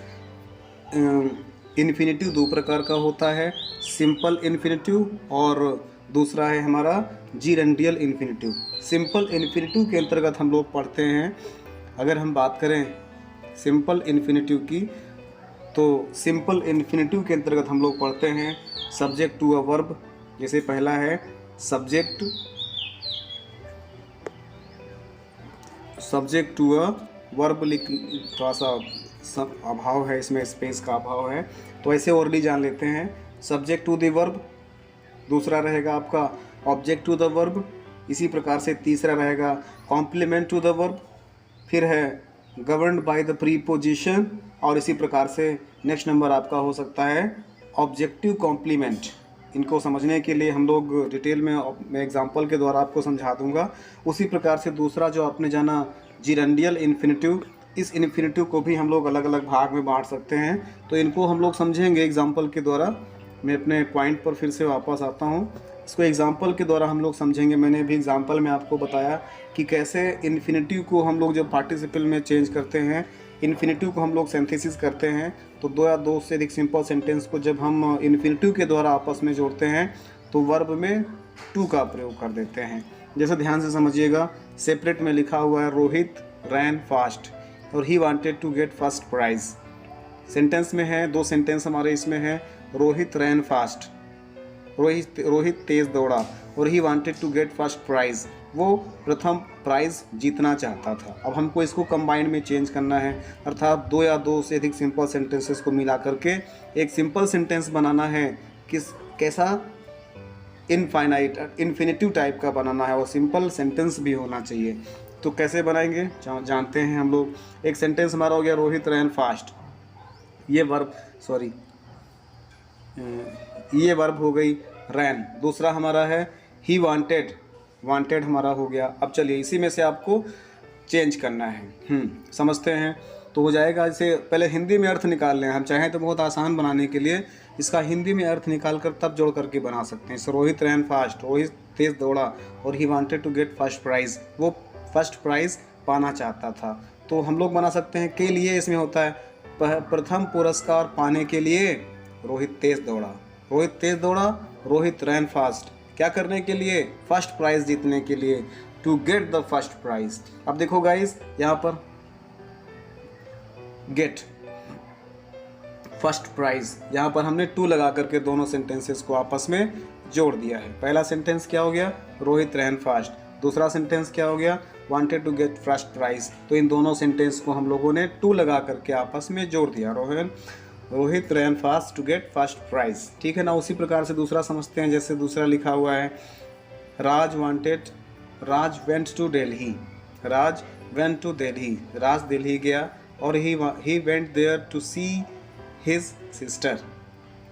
इन्फिनिटिव दो प्रकार का होता है, सिंपल इन्फिनिटिव और दूसरा है हमारा जीरेंडियल इन्फिनिटिव। सिंपल इन्फिनिटिव के अंतर्गत हम लोग पढ़ते हैं, अगर हम बात करें सिंपल इन्फिनिटिव की, तो सिंपल इन्फिनिटिव के अंतर्गत हम लोग पढ़ते हैं सब्जेक्ट टू अ वर्ब। जैसे पहला है सब्जेक्ट टू अ वर्ब, थोड़ा सा अभाव है इसमें, स्पेस का अभाव है, तो ऐसे वर्ड जान लेते हैं। सब्जेक्ट टू द वर्ब, दूसरा रहेगा आपका ऑब्जेक्ट टू द वर्ब, इसी प्रकार से तीसरा रहेगा कॉम्प्लीमेंट टू द वर्ब, फिर है गवर्न्ड बाय द प्रीपोजिशन, और इसी प्रकार से नेक्स्ट नंबर आपका हो सकता है ऑब्जेक्टिव कॉम्प्लीमेंट। इनको समझने के लिए हम लोग डिटेल में मैं एग्जांपल के द्वारा आपको समझा दूंगा। उसी प्रकार से दूसरा जो आपने जाना जीरेंडियल इन्फिनिटिव, इस इन्फिनिटिव को भी हम लोग अलग अलग भाग में बांट सकते हैं, तो इनको हम लोग समझेंगे एग्जाम्पल के द्वारा। मैं अपने पॉइंट पर फिर से वापस आता हूँ, इसको एग्जाम्पल के द्वारा हम लोग समझेंगे। मैंने भी एग्जाम्पल में आपको बताया कि कैसे इन्फिनिटिव को हम लोग जब पार्टिसिपल में चेंज करते हैं, इन्फिनिटिव को हम लोग सिंथेसिस करते हैं, तो दो या दो से अधिक सिंपल सेंटेंस को जब हम इन्फिनिटिव के द्वारा आपस में जोड़ते हैं तो वर्ब में टू का प्रयोग कर देते हैं। जैसे ध्यान से समझिएगा, सेपरेट में लिखा हुआ है रोहित रैन फास्ट और he wanted to get first prize. Sentence में है, दो सेंटेंस हमारे इसमें है, रोहित रैन फास्ट, रोहित तेज दौड़ा और he wanted to get first prize, वो प्रथम प्राइज जीतना चाहता था। अब हमको इसको कंबाइंड में चेंज करना है, अर्थात दो या दो से अधिक सिंपल सेंटेंसेस को मिला करके एक सिंपल सेंटेंस बनाना है। कैसा? इन्फिनिटिव टाइप का बनाना है और सिंपल सेंटेंस भी होना चाहिए। तो कैसे बनाएंगे जानते हैं हम लोग। एक सेंटेंस हमारा हो गया रोहित रैन फास्ट, ये वर्ब हो गई रैन। दूसरा हमारा है ही वांटेड हमारा हो गया। अब चलिए इसी में से आपको चेंज करना है, समझते हैं तो हो जाएगा। इसे पहले हिंदी में अर्थ निकाल लें, हम चाहें तो बहुत आसान बनाने के लिए इसका हिंदी में अर्थ निकाल कर तब जोड़ करके बना सकते हैं। रोहित रैन फास्ट, रोहित तेज दौड़ा और he wanted to get first prize, वो फर्स्ट प्राइज पाना चाहता था। तो हम लोग बना सकते हैं के लिए, इसमें होता है प्रथम पुरस्कार पाने के लिए रोहित तेज दौड़ा, रोहित रैन फास्ट, क्या करने के लिए? फर्स्ट प्राइज जीतने के लिए, to get the first prize. अब देखो गाइस, यहाँ पर गेट फर्स्ट प्राइज, यहाँ पर हमने टू लगा करके दोनों सेंटेंसेस को आपस में जोड़ दिया है। पहला सेंटेंस क्या हो गया? Rohit ran fast. दूसरा सेंटेंस क्या हो गया? Wanted to get first prize. तो इन दोनों सेंटेंस को हम लोगों ने टू लगा करके आपस में जोड़ दिया, Rohit ran fast to get first prize. ठीक है ना। उसी प्रकार से दूसरा समझते हैं। जैसे दूसरा लिखा हुआ है राज वेंट टू दिल्ली, राज दिल्ली गया और he went there to see his sister,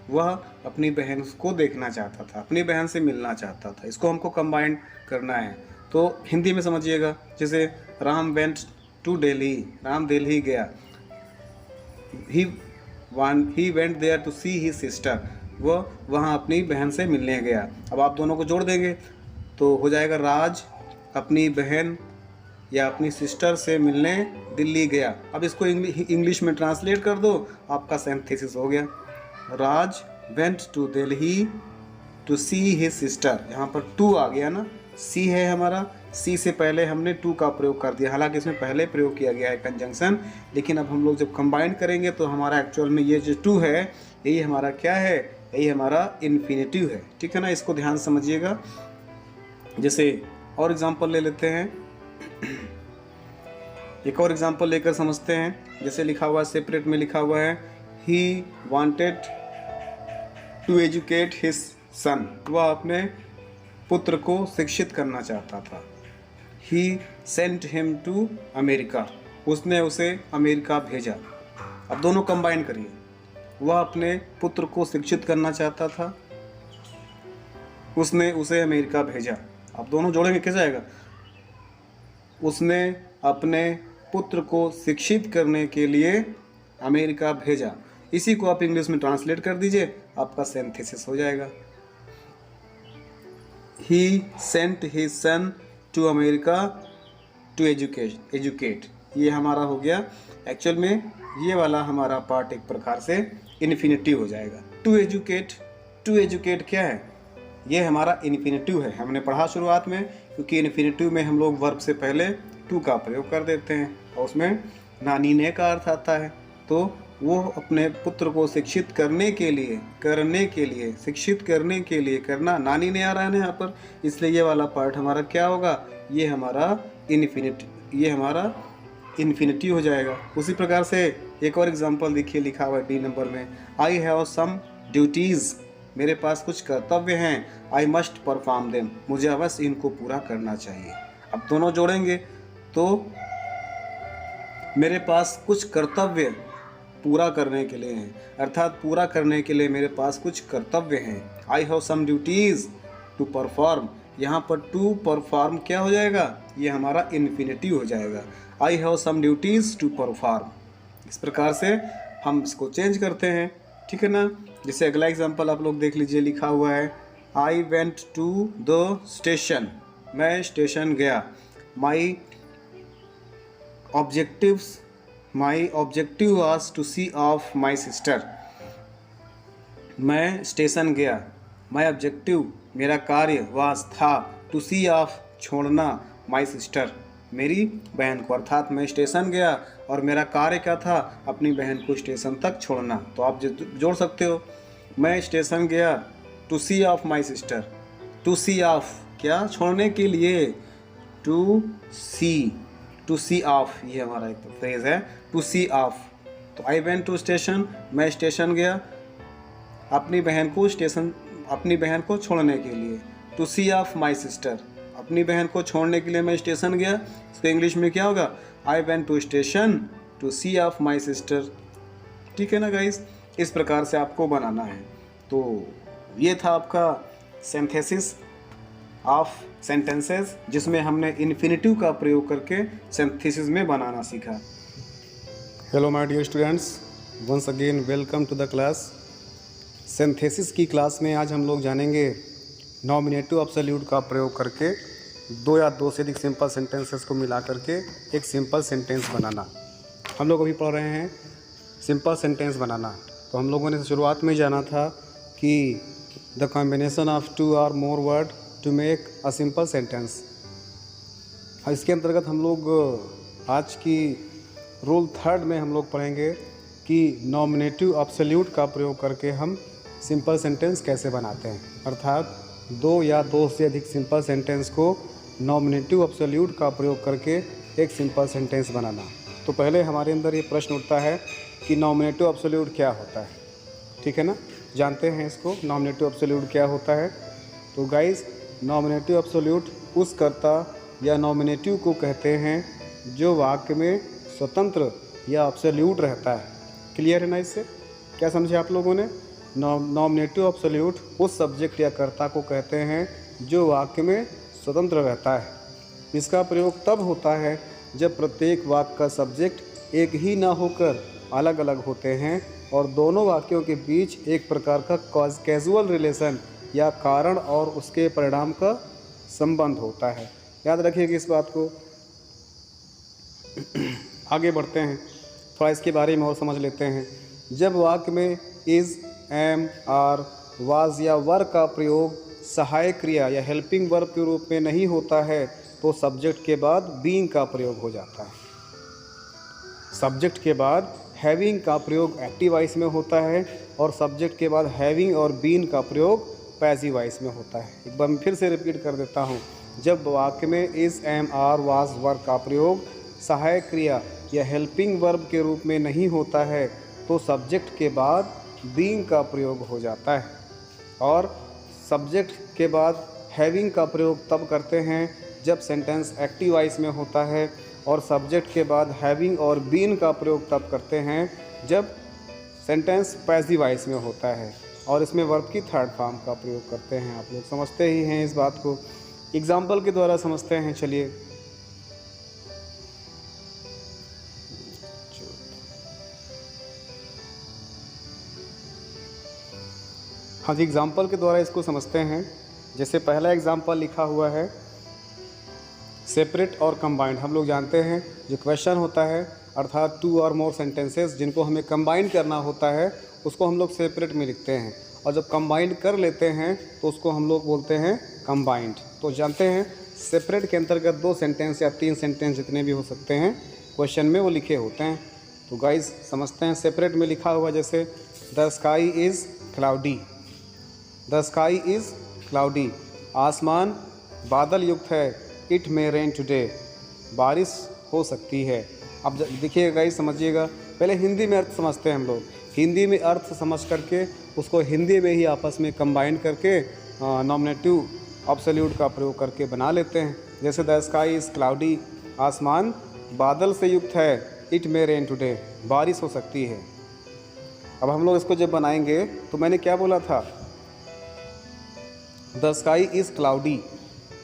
वह अपनी बहन को देखना चाहता था, अपनी बहन से मिलना चाहता था। इसको हमको कंबाइन करना है। तो हिंदी में समझिएगा, जैसे राम वेंट टू दिल्ली, राम दिल्ली गया, he went there to see his sister, वह वहाँ अपनी बहन से मिलने गया। अब आप दोनों को जोड़ देंगे तो हो जाएगा राज अपनी बहन या अपनी सिस्टर से मिलने दिल्ली गया। अब इसको इंग्लिश में ट्रांसलेट कर दो, आपका सिंथेसिस हो गया। Raj went to Delhi to see his sister, यहाँ पर टू आ गया ना, सी है हमारा, सी से पहले हमने टू का प्रयोग कर दिया। हालांकि इसमें पहले प्रयोग किया गया है कंजंक्शन, लेकिन अब हम लोग जब कंबाइन करेंगे तो हमारा एक्चुअल में ये जो टू है यही हमारा क्या है? यही हमारा इन्फिनिटिव है। ठीक है ना। इसको ध्यान समझिएगा। जैसे और एग्जांपल ले लेते हैं, एक और एग्जांपल लेकर समझते हैं। जैसे लिखा हुआ है, सेपरेट में लिखा हुआ है he wanted to educate his son, वह अपने पुत्र को शिक्षित करना चाहता था। He sent him to America, उसने उसे अमेरिका भेजा। अब दोनों कंबाइन करिए, वह अपने पुत्र को शिक्षित करना चाहता था, उसने उसे अमेरिका भेजा। अब दोनों जोड़ेंगे कैसे आएगा? उसने अपने पुत्र को शिक्षित करने के लिए अमेरिका भेजा। इसी को आप इंग्लिश में ट्रांसलेट कर दीजिए, आपका सिंथेसिस हो जाएगा। He sent his son to America to educate। ये हमारा हो गया। एक्चुअल में ये वाला हमारा पार्ट एक प्रकार से इन्फिनिटिव हो जाएगा। टू एजुकेट क्या है? ये हमारा इन्फिनिटिव है। हमने पढ़ा शुरुआत में, क्योंकि इन्फिनिटिव में हम लोग वर्ब से पहले टू का प्रयोग कर देते हैं और उसमें नानी ने का अर्थ आता है। तो वो अपने पुत्र को शिक्षित करने के लिए शिक्षित करने के लिए, करना नानी ने आ रहा है ना यहाँ पर, इसलिए ये वाला पार्ट हमारा क्या होगा? ये हमारा इन्फिनिटी हो जाएगा। उसी प्रकार से एक और एग्जांपल देखिए, लिखा हुआ है डी नंबर में, आई हैव सम ड्यूटीज़, मेरे पास कुछ कर्तव्य हैं, आई मस्ट परफॉर्म देम, मुझे अवश्य इनको पूरा करना चाहिए। अब दोनों जोड़ेंगे तो मेरे पास कुछ कर्तव्य पूरा करने के लिए हैं, अर्थात पूरा करने के लिए मेरे पास कुछ कर्तव्य हैं। I have some duties to perform, यहाँ पर टू परफॉर्म क्या हो जाएगा? ये हमारा इन्फिनिटिव हो जाएगा। I have some duties to perform. इस प्रकार से हम इसको चेंज करते हैं। ठीक है ना। जैसे अगला एग्जांपल आप लोग देख लीजिए, लिखा हुआ है I went to the station, मैं स्टेशन गया। My objective was to see off my sister, मैं स्टेशन गया। माई ऑब्जेक्टिव, मेरा कार्य, वाज था, टू सी ऑफ, छोड़ना माई सिस्टर, मेरी बहन को। अर्थात मैं स्टेशन गया और मेरा कार्य क्या था, अपनी बहन को स्टेशन तक छोड़ना। तो आप जोड़ सकते हो, मैं स्टेशन गया to see off my sister. To see off क्या, छोड़ने के लिए, टू सी ऑफ, ये हमारा एक फ्रेज है, टू सी ऑफ। तो आई वेंट टू स्टेशन, मैं स्टेशन गया अपनी बहन को छोड़ने के लिए। To see off my sister, अपनी बहन को छोड़ने के लिए मैं स्टेशन गया। इसको इंग्लिश में क्या होगा, I went to station to see off my sister. ठीक है ना गाइस, इस प्रकार से आपको बनाना है। तो ये था आपका सिंथेसिस ऑफ सेंटेंसेस, जिसमें हमने इन्फिनेटिव का प्रयोग करके सिंथेसिस में बनाना सीखा। Hello my dear students, once again welcome to the class. Synthesis की क्लास में आज हम लोग जानेंगे नॉमिनेटिव एब्सोल्यूट का प्रयोग करके दो या दो से अधिक सिंपल सेंटेंसेस को मिला करके एक सिंपल सेंटेंस बनाना। हम लोग अभी पढ़ रहे हैं सिंपल सेंटेंस बनाना। तो हम लोगों ने शुरुआत में जाना था कि द कॉम्बिनेशन ऑफ टू और more word to make a simple sentence. इसके अंतर्गत हम लोग आज की रूल 3 में हम लोग पढ़ेंगे कि नॉमिनेटिव एब्सोल्यूट का प्रयोग करके हम सिंपल सेंटेंस कैसे बनाते हैं। अर्थात दो या दो से अधिक सिंपल सेंटेंस को नॉमिनेटिव एब्सोल्यूट का प्रयोग करके एक सिंपल सेंटेंस बनाना। तो पहले हमारे अंदर ये प्रश्न उठता है कि नॉमिनेटिव एब्सोल्यूट क्या होता है। ठीक है ना, जानते हैं इसको, नॉमिनेटिव एब्सोल्यूट क्या होता है। तो गाइस, नॉमिनेटिव एब्सोल्यूट उस कर्ता या नॉमिनेटिव को कहते हैं जो वाक्य में स्वतंत्र या एब्सोल्यूट रहता है। क्लियर है ना, इससे क्या समझे आप लोगों ने। नॉमिनेटिव एब्सोल्यूट उस सब्जेक्ट या कर्ता को कहते हैं जो वाक्य में स्वतंत्र रहता है। इसका प्रयोग तब होता है जब प्रत्येक वाक्य का सब्जेक्ट एक ही ना होकर अलग अलग होते हैं और दोनों वाक्यों के बीच एक प्रकार का कैजुअल रिलेशन या कारण और उसके परिणाम का संबंध होता है। याद रखिएगा इस बात को। आगे बढ़ते हैं, थोड़ा इसके बारे में और समझ लेते हैं। जब वाक्य में इज़, एम, आर, वाज या वर का प्रयोग सहायक क्रिया या हेल्पिंग वर्ब के रूप में नहीं होता है तो सब्जेक्ट के बाद बीइंग का प्रयोग हो जाता है। सब्जेक्ट के बाद हैविंग का प्रयोग एक्टिव वॉइस में होता है और सब्जेक्ट के बाद हैविंग और बीइंग का प्रयोग पैसिव वॉइस में होता है। एक बार मैं फिर से रिपीट कर देता हूँ। जब वाक्य में इज़, एम, आर, वाज, वर का प्रयोग सहायक क्रिया या हेल्पिंग वर्ब के रूप में नहीं होता है तो सब्जेक्ट के बाद बीइंग का प्रयोग हो जाता है और सब्जेक्ट के बाद हैविंग का प्रयोग तब करते हैं जब सेंटेंस एक्टिव वॉइस में होता है और सब्जेक्ट के बाद हैविंग और बीइंग का प्रयोग तब करते हैं जब सेंटेंस पैसिव वॉइस में होता है और इसमें वर्ब की थर्ड फॉर्म का प्रयोग करते हैं। आप लोग समझते ही हैं इस बात को। एग्जाम्पल के द्वारा समझते हैं। चलिए, हाँ जी, एग्जाम्पल के द्वारा इसको समझते हैं। जैसे पहला एग्जाम्पल लिखा हुआ है सेपरेट और कंबाइंड। हम लोग जानते हैं जो क्वेश्चन होता है अर्थात टू और मोर सेंटेंसेस जिनको हमें कंबाइन करना होता है उसको हम लोग सेपरेट में लिखते हैं और जब कंबाइंड कर लेते हैं तो उसको हम लोग बोलते हैं कंबाइंड। तो जानते हैं सेपरेट के अंतर्गत 2 सेंटेंस या 3 सेंटेंस जितने भी हो सकते हैं क्वेश्चन में वो लिखे होते हैं। तो गाइस समझते हैं। सेपरेट में लिखा हुआ जैसे the sky is cloudy. The sky is cloudy, आसमान बादल युक्त है। इट मे रेन टुडे, बारिश हो सकती है। अब देखिएगा गाइस, समझिएगा। पहले हिंदी में अर्थ समझते हैं हम लोग। हिंदी में अर्थ समझ करके उसको हिंदी में ही आपस में कंबाइन करके नॉमिनेटिव एब्सोल्यूट का प्रयोग करके बना लेते हैं। जैसे द स्काई इज़ क्लाउडी, आसमान बादल से युक्त है। इट मे रेन टुडे, बारिश हो सकती है। अब हम लोग इसको जब बनाएंगे तो मैंने क्या बोला था, द स्काई इज़ क्लाउडी,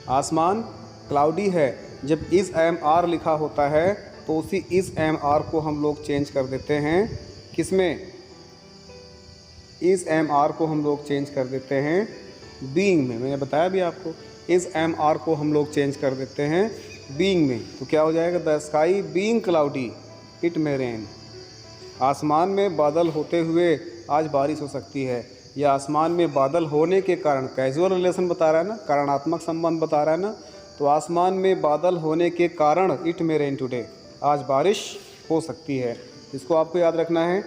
आसमान क्लाउडी है। जब इज़ एम आर लिखा होता है तो उसी इज़ एम आर को हम लोग चेंज कर देते हैं। किसमें? इज़ एम आर को हम लोग चेंज कर देते हैं बीइंग में। मैंने बताया भी आपको, इज़ एम आर को हम लोग चेंज कर देते हैं बीइंग में। तो क्या हो जाएगा, the sky being cloudy it may rain, आसमान में बादल होते हुए आज बारिश हो सकती है। या आसमान में बादल होने के कारण कैजुअल रिलेशन बता रहा है ना, कारणात्मक संबंध बता रहा है ना। तो आसमान में बादल होने के कारण इट मे रेन टुडे, आज बारिश हो सकती है। इसको आपको याद रखना है।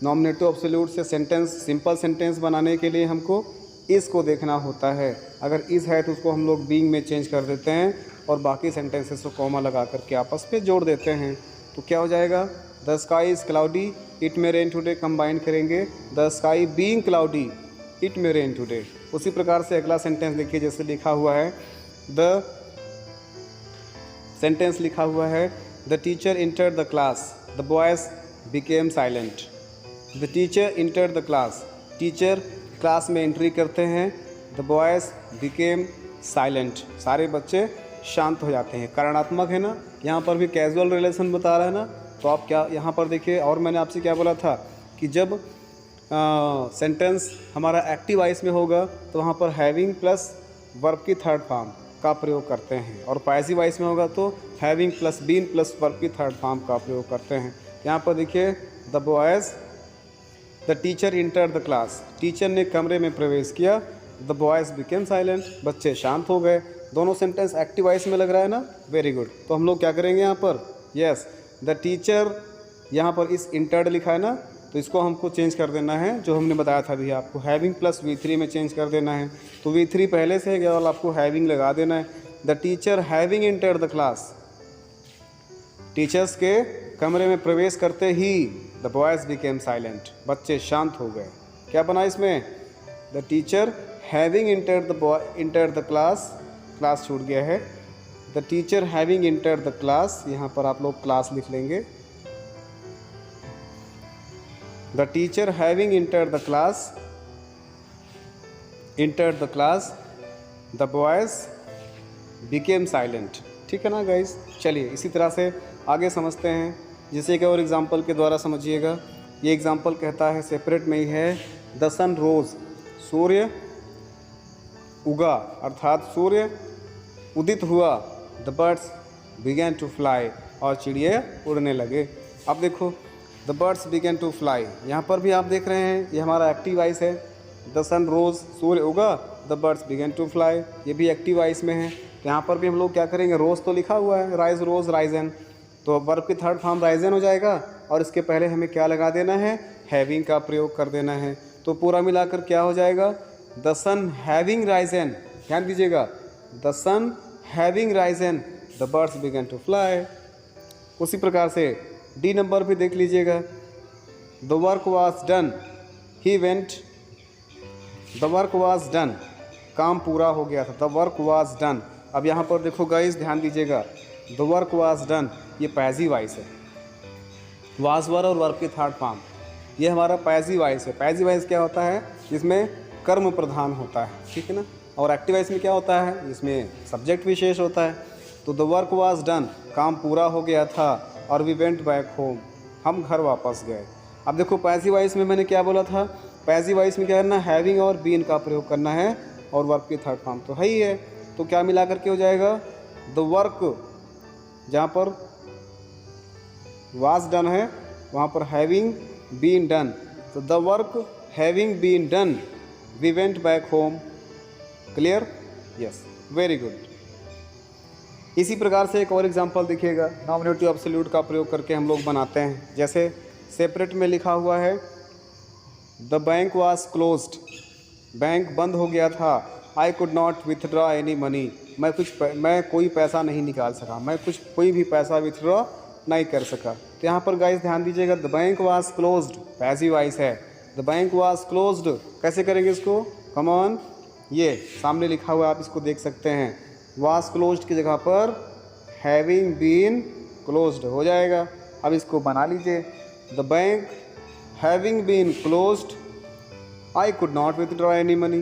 नॉमिनेटिव एब्सोल्यूट से सेंटेंस, सिंपल सेंटेंस बनाने के लिए हमको इस को देखना होता है। अगर इस है तो उसको हम लोग बीइंग में चेंज कर देते हैं और बाकी सेंटेंसेस को कॉमा लगा करके आपस में जोड़ देते हैं। तो क्या हो जाएगा, the sky is cloudy it may rain today, combine करेंगे the sky being cloudy it may rain today. उसी प्रकार से अगला सेंटेंस देखिए, जैसे लिखा हुआ है द सेंटेंस लिखा हुआ है the teacher entered the class the boys became silent. The teacher entered the class, teacher class में एंट्री करते हैं। द बॉयज़ बिकेम साइलेंट, सारे बच्चे शांत हो जाते हैं। कारणात्मक है ना, यहाँ पर भी कैजुअल रिलेशन बता रहा है ना। तो आप क्या यहाँ पर देखिए, और मैंने आपसे क्या बोला था कि जब सेंटेंस हमारा एक्टिव वॉइस में होगा तो वहाँ पर हैविंग प्लस वर्ब की थर्ड फॉर्म का प्रयोग करते हैं, और पैसिव वॉइस में होगा तो having plus been plus verb की थर्ड फॉर्म का प्रयोग करते हैं। यहाँ पर देखिए the boys, the teacher enter the class, teacher ने कमरे में प्रवेश किया। द बॉयज़ बिकेम साइलेंट, बच्चे शांत हो गए। दोनों सेंटेंस एक्टिव वॉइस में लग रहा है ना, वेरी गुड। तो हम लोग क्या करेंगे यहाँ पर, यस द टीचर, यहाँ पर इस इंटर्ड लिखा है ना, तो इसको हमको चेंज कर देना है, जो हमने बताया था अभी आपको, हैविंग प्लस V3 में चेंज कर देना है। तो V3 पहले से है, केवल आपको हैविंग लगा देना है। The teacher having entered the class, teachers के कमरे में प्रवेश करते ही द बॉयज़ बिकेम साइलेंट, बच्चे शांत हो गए। क्या बना इसमें, the teacher having entered the class, class छूट गया है। The teacher having entered the class, यहाँ पर आप लोग क्लास लिख लेंगे। The teacher having entered the class, the boys became silent. ठीक है ना गाइस, चलिए इसी तरह से आगे समझते हैं। जैसे एक और एग्जाम्पल के द्वारा समझिएगा। ये एग्जाम्पल कहता है, सेपरेट में ही है, द सन रोज, सूर्य उगा अर्थात सूर्य उदित हुआ। The birds began to fly, और चिड़िया उड़ने लगे। अब देखो the birds began to fly, यहाँ पर भी आप देख रहे हैं ये हमारा एक्टिव वॉइस है। द सन रोज, सूर्य उगा, the birds began to fly, ये भी एक्टिव वॉइस में है। तो यहाँ पर भी हम लोग क्या करेंगे, रोज़ तो लिखा हुआ है, राइज रोज़ राइजन, तो वर्ब की थर्ड फॉर्म राइजन हो जाएगा, और इसके पहले हमें क्या लगा देना है, हैविंग का प्रयोग कर देना है। तो पूरा मिलाकर क्या हो जाएगा, द सन हैविंग राइजन, ध्यान दीजिएगा, the sun having risen, the birds began to fly. उसी प्रकार से डी नंबर भी देख लीजिएगा, the work was done, he went, the work was done, काम पूरा हो गया था, द वर्क वाज डन। अब यहाँ पर देखो गाइस, ध्यान दीजिएगा, द वर्क वाज डन, ये पैसिव वॉइस है, वाज वर और वर्ब की थर्ड फॉर्म, ये हमारा पैसिव वॉइस है। पैसिव वॉइस क्या होता है, जिसमें कर्म प्रधान होता है, ठीक है ना। और एक्टिव वॉइस में क्या होता है, इसमें सब्जेक्ट विशेष होता है। तो द वर्क वाज डन, काम पूरा हो गया था, और वी वेंट बैक होम, हम घर वापस गए। अब देखो पैसिव वॉइस में मैंने क्या बोला था, पैसिव वॉइस में क्या करना, हैविंग और बीन का प्रयोग करना है, और वर्ब की थर्ड फॉर्म तो है ही है। तो क्या मिला करके हो जाएगा, द वर्क, जहाँ पर वाज डन है वहाँ पर हैविंग बीन डन, तो the work having been done, we went back home. Clear, yes, very good. इसी प्रकार से एक और एग्जांपल देखिएगा, नॉमिनेटिव एब्सोल्यूट का प्रयोग करके हम लोग बनाते हैं। जैसे सेपरेट में लिखा हुआ है, the bank was closed, bank बंद हो गया था। आई could not withdraw any money, मैं कोई पैसा नहीं निकाल सका, कोई भी पैसा विथड्रॉ नहीं कर सका। तो यहाँ पर गाइस ध्यान दीजिएगा, the bank was closed passive voice है, द बैंक वाज क्लोज्ड कैसे करेंगे इसको, कम ऑन, ये सामने लिखा हुआ है, आप इसको देख सकते हैं। वाज क्लोज्ड की जगह पर हैविंग बीन क्लोज्ड हो जाएगा। अब इसको बना लीजिए, the bank having been closed, I could not withdraw any money.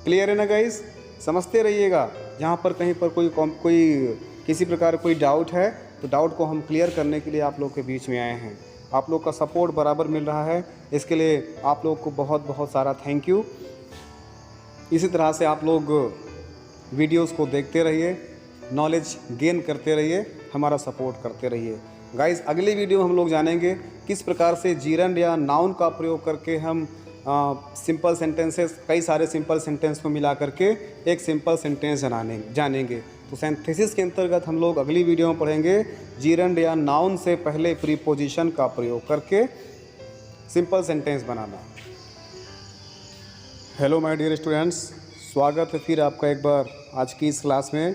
Clear है ना गाइस, समझते रहिएगा। जहाँ पर कहीं पर कोई किसी प्रकार कोई डाउट है तो डाउट को हम क्लियर करने के लिए आप लोग के बीच में आए हैं। आप लोग का सपोर्ट बराबर मिल रहा है, इसके लिए आप लोग को बहुत बहुत सारा थैंक यू। इसी तरह से आप लोग वीडियोस को देखते रहिए, नॉलेज गेन करते रहिए, हमारा सपोर्ट करते रहिए। गाइस अगली वीडियो हम लोग जानेंगे किस प्रकार से जीरंड या नाउन का प्रयोग करके हम सिंपल सेंटेंसेस, कई सारे सिंपल सेंटेंस को मिला करके एक सिंपल सेंटेंस जानेंगे। तो सिंथेसिस के अंतर्गत हम लोग अगली वीडियो में पढ़ेंगे जीरंड या नाउन से पहले प्रीपोजिशन का प्रयोग करके सिंपल सेंटेंस बनाना। हेलो माय डियर स्टूडेंट्स, स्वागत है फिर आपका एक बार आज की इस क्लास में,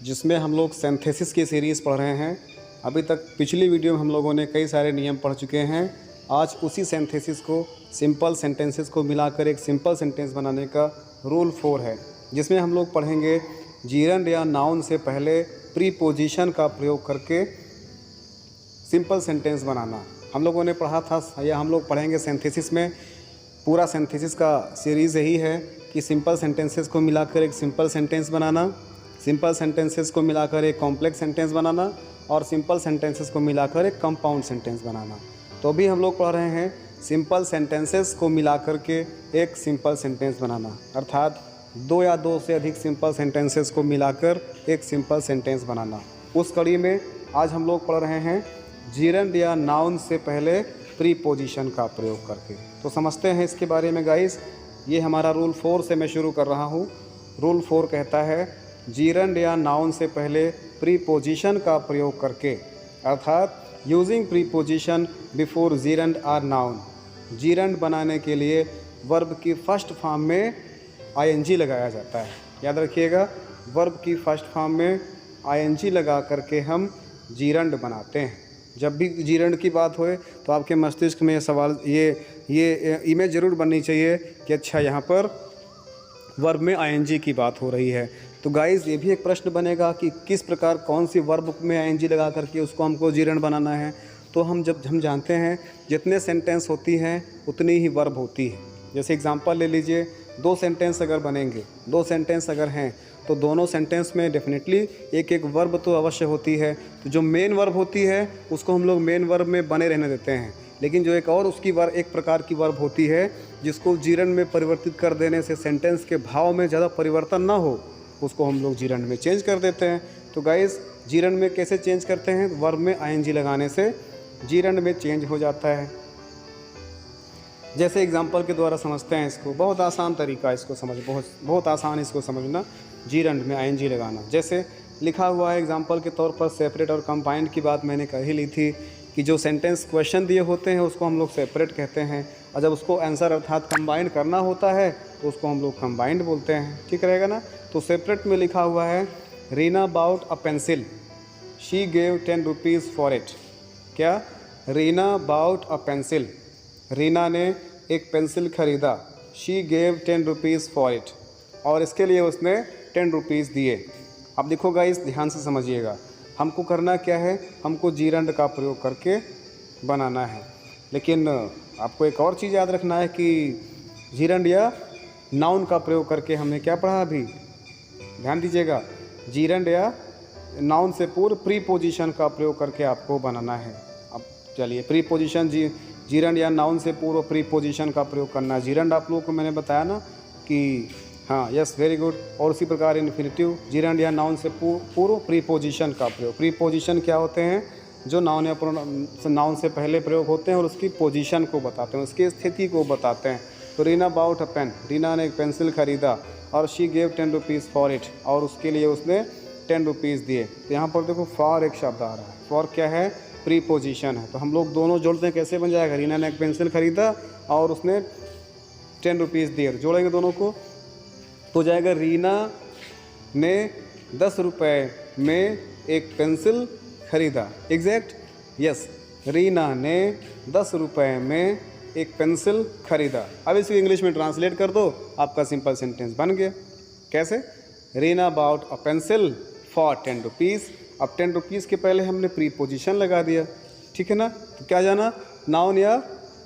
जिसमें हम लोग सिंथेसिस की सीरीज़ पढ़ रहे हैं। अभी तक पिछली वीडियो में हम लोगों ने कई सारे नियम पढ़ चुके हैं। आज उसी सिंथेसिस को, सिंपल सेंटेंसेस को मिलाकर एक सिंपल सेंटेंस बनाने का रूल 4 है, जिसमें हम लोग पढ़ेंगे जीरंड या नाउन से पहले प्रीपोजिशन का प्रयोग करके सिंपल सेंटेंस बनाना। हम लोगों ने पढ़ा था या हम लोग पढ़ेंगे सिंथेसिस में। पूरा सिंथेसिस का सीरीज़ यही है कि सिंपल सेंटेंसेस को मिलाकर एक सिंपल सेंटेंस बनाना, सिंपल सेंटेंसेस को मिलाकर एक कॉम्प्लेक्स सेंटेंस बनाना और सिंपल सेंटेंसेस को मिलाकर एक कंपाउंड सेंटेंस बनाना। तो अभी हम लोग पढ़ रहे हैं सिंपल सेंटेंसेस को मिलाकर के एक सिंपल सेंटेंस बनाना, अर्थात 2 या 2 से अधिक सिंपल सेंटेंसेस को मिलाकर एक सिंपल सेंटेंस बनाना। उस कड़ी में आज हम लोग पढ़ रहे हैं जीरंड या नाउन से पहले प्रीपोजिशन का प्रयोग करके। तो समझते हैं इसके बारे में गाइस। ये हमारा रूल 4 से मैं शुरू कर रहा हूँ। रूल 4 कहता है जीरंड या नाउन से पहले प्रीपोजिशन का प्रयोग करके, अर्थात using preposition before gerund or noun. Gerund बनाने के लिए वर्ब की फर्स्ट फॉर्म में आईएनजी लगाया जाता है। याद रखिएगा, वर्ब की फर्स्ट फॉर्म में आईएनजी लगा करके हम जीरंड बनाते हैं। जब भी जीरंड की बात होए तो आपके मस्तिष्क में सवाल ये इमेज ज़रूर बननी चाहिए कि अच्छा यहाँ पर वर्ब में आईएनजी की बात हो रही है। तो गाइज़ ये भी एक प्रश्न बनेगा कि किस प्रकार कौन सी वर्ब में आईएनजी लगा करके उसको हमको जीरंड बनाना है। तो हम जानते हैं जितने सेंटेंस होती हैं उतनी ही वर्ब होती है। जैसे एग्जांपल ले लीजिए, 2 सेंटेंस अगर बनेंगे, 2 सेंटेंस अगर हैं तो दोनों सेंटेंस में डेफिनेटली एक एक वर्ब तो अवश्य होती है। तो जो मेन वर्ब होती है उसको हम लोग मेन वर्ब में बने रहने देते हैं, लेकिन जो एक और उसकी एक प्रकार की वर्ब होती है जिसको जीरंड में परिवर्तित कर देने से सेंटेंस के भाव में ज़्यादा परिवर्तन ना हो, उसको हम लोग जीरंड में चेंज कर देते हैं। तो गाइस जीरंड में कैसे चेंज करते हैं? वर्ब में आईएनजी लगाने से जीरंड में चेंज हो जाता है। जैसे एग्जांपल के द्वारा समझते हैं इसको। बहुत आसान तरीका है इसको समझ, बहुत आसान इसको समझना, जीरंड में आईएनजी लगाना। जैसे लिखा हुआ है एग्जांपल के तौर पर सेपरेट और कंबाइंड की बात मैंने कर ही ली थी कि जो सेंटेंस क्वेश्चन दिए होते हैं उसको हम लोग सेपरेट कहते हैं, और जब उसको आंसर अर्थात कंबाइंड करना होता है तो उसको हम लोग कंबाइंड बोलते हैं। ठीक रहेगा ना? तो सेपरेट में लिखा हुआ है Reena bought a pencil, she gave 10 rupees for it. क्या? Reena bought a pencil, Reena ने एक पेंसिल खरीदा। She gave 10 rupees for it, और इसके लिए उसने 10 रुपीज़ दिए। अब देखो गाइस, ध्यान से समझिएगा, हमको करना क्या है? हमको जीरंड का प्रयोग करके बनाना है। लेकिन आपको एक और चीज़ याद रखना है कि जीरंड या नाउन का प्रयोग करके हमने क्या पढ़ा अभी? ध्यान दीजिएगा, जीरंड या नाउन से पूर्व प्रीपोजिशन का प्रयोग करके आपको बनाना है। अब चलिए, प्रीपोजिशन जीरंड या नाउन से पूर्व प्रीपोजिशन का प्रयोग करना है। जीरंड आप लोगों को मैंने बताया ना कि हाँ, यस, वेरी गुड। और उसी प्रकार इन्फिनिटिव, जीरंड या नाउन से पूर्व प्रीपोजिशन का प्रयोग। प्रीपोजिशन क्या होते हैं? जो नाउन या नाउन से पहले प्रयोग होते हैं और उसकी पोजीशन को बताते हैं, उसकी स्थिति को बताते हैं। तो रीना बाउट अ पेन, रीना ने एक पेंसिल खरीदा, और she gave 10 rupees for it, और उसके लिए उसने 10 रुपीज़ दिए। तो यहाँ पर देखो फॉर एक शब्द आ रहा है। फॉर क्या है? प्रीपोजिशन है। तो हम लोग दोनों जोड़ते हैं, कैसे बन जाएगा? रीना ने एक पेंसिल खरीदा और उसने 10 रुपीज़ दिए, जोड़ेंगे दोनों को तो जाएगा रीना ने 10 रुपये में एक पेंसिल खरीदा। एग्जैक्ट, यस, रीना ने 10 रुपये में एक पेंसिल खरीदा। अब इसको इंग्लिश में ट्रांसलेट कर दो, आपका सिंपल सेंटेंस बन गया। कैसे? Reena bought a pencil for 10 rupees. अब 10 रुपीज़ के पहले हमने प्रीपोजिशन लगा दिया, ठीक है ना? तो क्या जाना? नाउन या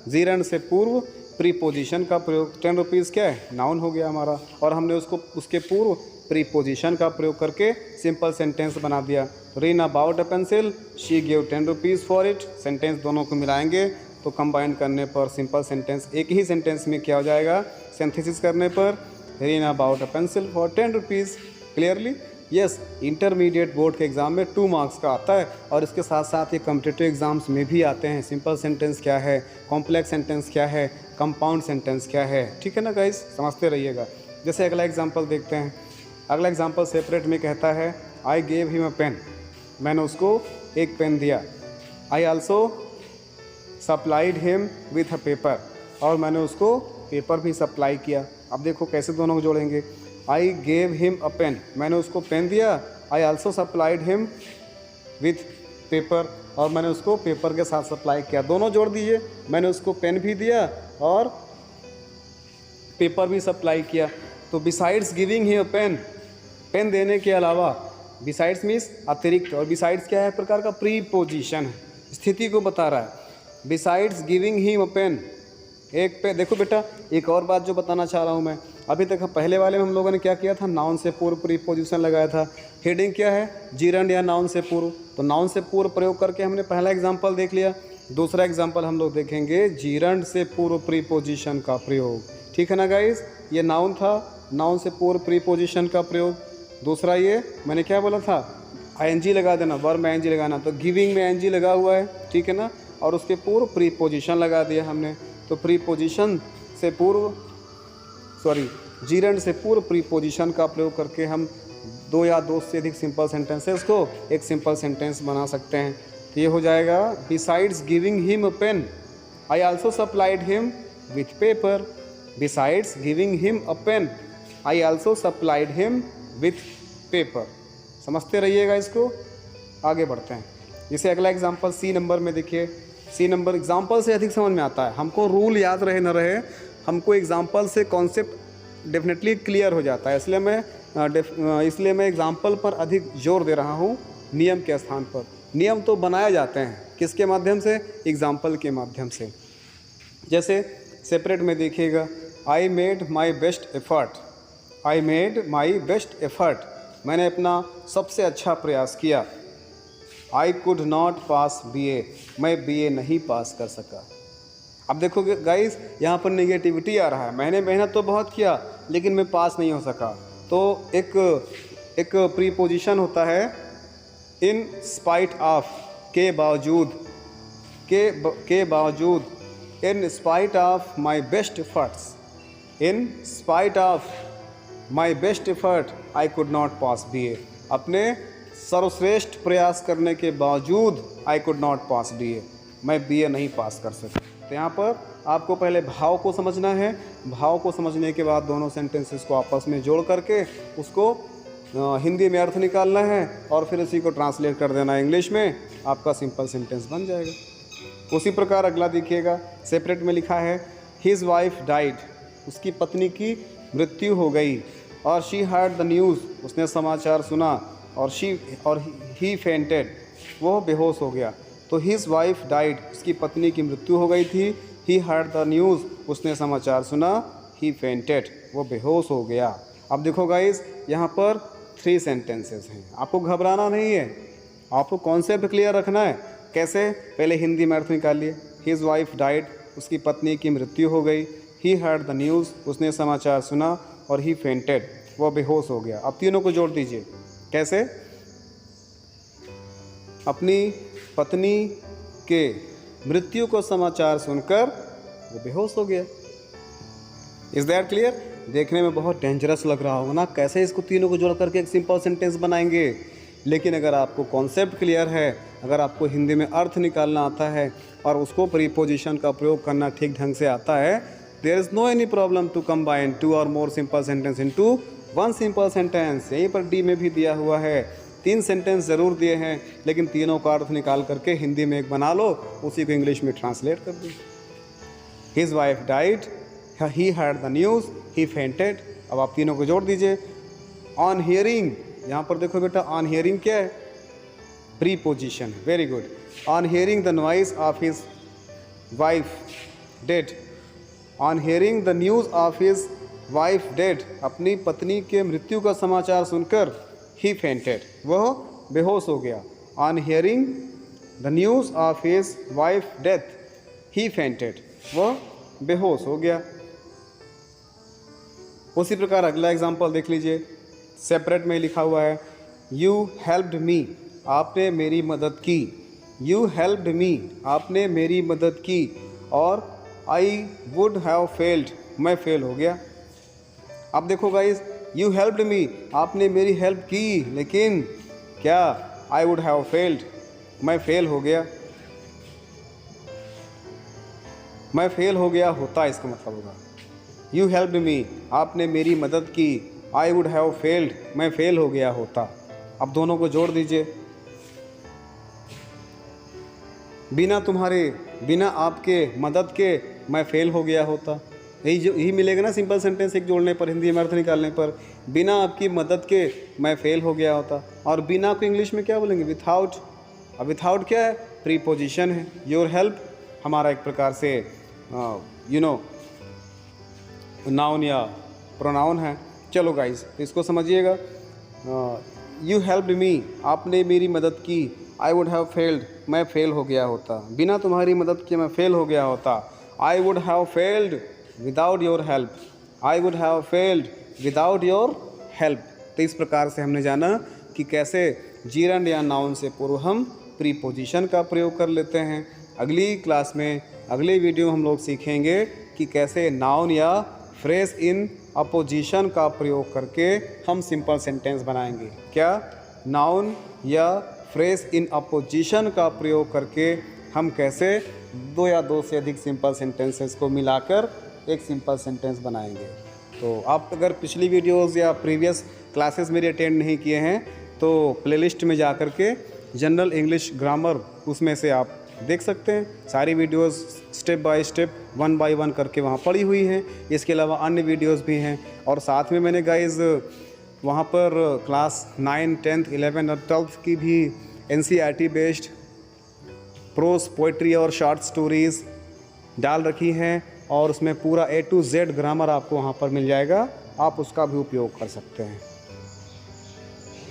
जीरंड से पूर्व प्रीपोजिशन का प्रयोग। 10 रुपीज़ क्या है? नाउन हो गया हमारा, और हमने उसके पूर्व प्रीपोजिशन का प्रयोग करके सिंपल सेंटेंस बना दिया। Reena bought a pencil, she gave 10 rupees for it. Sentence दोनों को मिलाएंगे तो कंबाइन करने पर सिंपल सेंटेंस एक ही सेंटेंस में क्या हो जाएगा? सिंथेसिस करने पर Reena bought a pencil for 10 rupees. Clearly? Yes, intermediate board के एग्ज़ाम में 2 मार्क्स का आता है, और इसके साथ साथ ये कॉम्पिटिटिव एग्ज़ाम्स में भी आते हैं। सिंपल सेंटेंस क्या है, कॉम्प्लेक्स सेंटेंस क्या है, कंपाउंड सेंटेंस क्या है, ठीक है ना गाइस, समझते रहिएगा। जैसे अगला एग्जांपल देखते हैं। अगला एग्जांपल सेपरेट में कहता है I gave him a pen, मैंने उसको एक पेन दिया। I also supplied him with a paper, और मैंने उसको पेपर भी सप्लाई किया। अब देखो कैसे दोनों को जोड़ेंगे। I gave him a pen, मैंने उसको पेन दिया। I also supplied him with paper, और मैंने उसको पेपर के साथ सप्लाई किया। दोनों जोड़ दीजिए, मैंने उसको पेन भी दिया और पेपर भी सप्लाई किया। तो besides giving him a pen, pen देने के अलावा, बिसाइड्स मीन्स अतिरिक्त, और बिसाइड्स क्या है, प्रकार का प्रीपोजिशन है, स्थिति को बता रहा है। Besides giving him a pen, एक पे देखो बेटा, एक और बात जो बताना चाह रहा हूँ मैं। अभी तक पहले वाले में हम लोगों ने क्या किया था, नाउन से पूर्व प्रीपोजिशन लगाया था। हेडिंग क्या है, जीरंड या नाउन से पूर्व, तो नाउन से पूर्व प्रयोग करके हमने पहला एग्जाम्पल देख लिया। दूसरा एग्जाम्पल हम लोग देखेंगे जीरंड से पूर्व प्रीपोजिशन का प्रयोग, ठीक है ना गाइज। ये नाउन था, नाउन से पूर्व प्रीपोजिशन का प्रयोग। दूसरा ये मैंने क्या बोला था, आईएनजी लगा देना, वर्ब में आईएनजी लगाना, तो गिविंग में आईएनजी लगा हुआ है, ठीक है ना, और उसके पूर्व प्रीपोजिशन लगा दिया हमने। तो प्रीपोजिशन से पूर्व, जीरंड से पूर्व प्रीपोजिशन का प्रयोग करके हम दो या दो से अधिक सिंपल सेंटेंसेस को एक सिंपल सेंटेंस बना सकते हैं। तो ये हो जाएगा besides giving him a pen, I also supplied him with paper. Besides giving him a pen, I also supplied him with paper. समझते रहिएगा इसको, आगे बढ़ते हैं। जैसे अगला एग्जाम्पल सी नंबर में देखिए। सी नंबर एग्जाम्पल से अधिक समझ में आता है, हमको रूल याद रहे न रहे, हमको एग्जाम्पल से कॉन्सेप्ट डेफिनेटली क्लियर हो जाता है। इसलिए मैं एग्जाम्पल पर अधिक जोर दे रहा हूँ नियम के स्थान पर। नियम तो बनाए जाते हैं किसके माध्यम से, एग्जाम्पल के माध्यम से। जैसे सेपरेट में देखिएगा, I made my best effort, I made my best effort, मैंने अपना सबसे अच्छा प्रयास किया। आई कुड नॉट पास BA, मैं BA नहीं पास कर सका। अब देखोगे गाइस, यहाँ पर नेगेटिविटी आ रहा है, मैंने मेहनत तो बहुत किया लेकिन मैं पास नहीं हो सका। तो एक प्रीपोजिशन होता है इन स्पाइट ऑफ, के बावजूद, के बावजूद, in spite of my best efforts, in spite of my best effort I could not pass BA, अपने सर्वश्रेष्ठ प्रयास करने के बावजूद आई कुड नॉट पास BA, मैं BA नहीं पास कर सका। तो यहाँ पर आपको पहले भाव को समझना है, भाव को समझने के बाद दोनों सेंटेंसेस को आपस में जोड़ करके उसको हिंदी में अर्थ निकालना है और फिर उसी को ट्रांसलेट कर देना इंग्लिश में, आपका सिंपल सेंटेंस बन जाएगा। उसी प्रकार अगला देखिएगा, सेपरेट में लिखा है हिज वाइफ डाइड, उसकी पत्नी की मृत्यु हो गई। और शी हर्ड द न्यूज़, उसने समाचार सुना। और ही फेंटेड, वो बेहोश हो गया। तो हिज वाइफ डाइड, उसकी पत्नी की मृत्यु हो गई थी। ही हर्ड द न्यूज़, उसने समाचार सुना। ही फेंटेड, वो बेहोश हो गया। अब देखो गाइस, यहाँ पर 3 सेंटेंसेस हैं, आपको घबराना नहीं है, आपको कॉन्सेप्ट क्लियर रखना है। कैसे, पहले हिंदी में अर्थ निकालिए। हिज वाइफ डाइड, उसकी पत्नी की मृत्यु हो गई। ही हर्ड द न्यूज़, उसने समाचार सुना। और ही फेंटेड, वो बेहोश हो गया। अब तीनों को जोड़ दीजिए। कैसे, अपनी पत्नी के मृत्यु को समाचार सुनकर वो बेहोश हो गया। Is that clear? देखने में बहुत डेंजरस लग रहा होगा ना, कैसे इसको तीनों को जोड़ करके एक सिंपल सेंटेंस बनाएंगे। लेकिन अगर आपको कॉन्सेप्ट क्लियर है, अगर आपको हिंदी में अर्थ निकालना आता है और उसको प्रीपोजिशन का प्रयोग करना ठीक ढंग से आता है, there is no any problem to combine 2 और more simple sentence into 1 simple sentence. यहीं पर डी में भी दिया हुआ है, 3 सेंटेंस ज़रूर दिए हैं, लेकिन तीनों का अर्थ निकाल करके हिंदी में एक बना लो, उसी को इंग्लिश में ट्रांसलेट कर दो। His wife died, he heard the news, he fainted. अब आप तीनों को जोड़ दीजिए। ऑन हियरिंग, यहाँ पर देखो बेटा, ऑन हियरिंग क्या है? Preposition. Very good. On hearing the noise of his wife dead, on hearing the news of his wife dead, अपनी पत्नी के मृत्यु का समाचार सुनकर ही फेंटेड, वह बेहोश हो गया। On hearing the news of his wife death, he fainted, वह बेहोश हो गया। उसी प्रकार अगला एग्जाम्पल देख लीजिए, सेपरेट में लिखा हुआ है, यू हेल्प्ड मी, आपने मेरी मदद की। यू हेल्प्ड मी, आपने मेरी मदद की। और आई वुड हैव फेल्ड, मैं फेल हो गया। अब देखो गाइस, यू हेल्प्ड मी, आपने मेरी हेल्प की, लेकिन क्या, आई वुड हैव फेल्ड, मैं फेल हो गया। मैं फेल हो गया होता इसका मतलब होगा। यू हेल्प्ड मी, आपने मेरी मदद की, आई वुड हैव फेल्ड, मैं फेल हो गया होता। अब दोनों को जोड़ दीजिए। बिना तुम्हारे, बिना आपके मदद के मैं फेल हो गया होता। यही मिलेगा ना सिंपल सेंटेंस एक जोड़ने पर, हिंदी में अर्थ निकालने पर। बिना आपकी मदद के मैं फेल हो गया होता। और बिना को इंग्लिश में क्या बोलेंगे? विथआउट। अब विथआउट क्या है? प्रीपोजिशन है। योर हेल्प हमारा एक प्रकार से नाउन या प्रोनाउन है। चलो गाइस, इसको समझिएगा। यू हेल्प्ड मी, आपने मेरी मदद की, आई वुड हैव फेल्ड, मैं फेल हो गया होता। बिना तुम्हारी मदद के मैं फेल हो गया होता। I would have failed without your help, I would have failed without your help. तो इस प्रकार से हमने जाना कि कैसे जीरंड या नाउन से पूर्व हम प्रीपोजिशन का प्रयोग कर लेते हैं। अगली क्लास में, अगले वीडियो में हम लोग सीखेंगे कि कैसे नाउन या फ्रेज इन अपोजिशन का प्रयोग करके हम सिंपल सेंटेंस बनाएंगे। क्या? नाउन या फ्रेज इन अपोजिशन का प्रयोग करके हम कैसे दो या दो से अधिक सिंपल सेंटेंसेस को मिलाकर एक सिंपल सेंटेंस बनाएंगे। तो आप अगर पिछली वीडियोस या प्रीवियस क्लासेस मेरी अटेंड नहीं किए हैं तो प्लेलिस्ट में जा कर के जनरल इंग्लिश ग्रामर, उसमें से आप देख सकते हैं। सारी videos step by step, one by one करके वहाँ पड़ी हुई हैं। इसके अलावा अन्य वीडियोस भी हैं। और साथ में मैंने गाइज वहाँ पर क्लास 9, 10, 11 और 12 की भी NCERT बेस्ड प्रोस, पोइट्री और शॉर्ट स्टोरीज़ डाल रखी हैं। और उसमें पूरा A to Z ग्रामर आपको वहाँ पर मिल जाएगा। आप उसका भी उपयोग कर सकते हैं।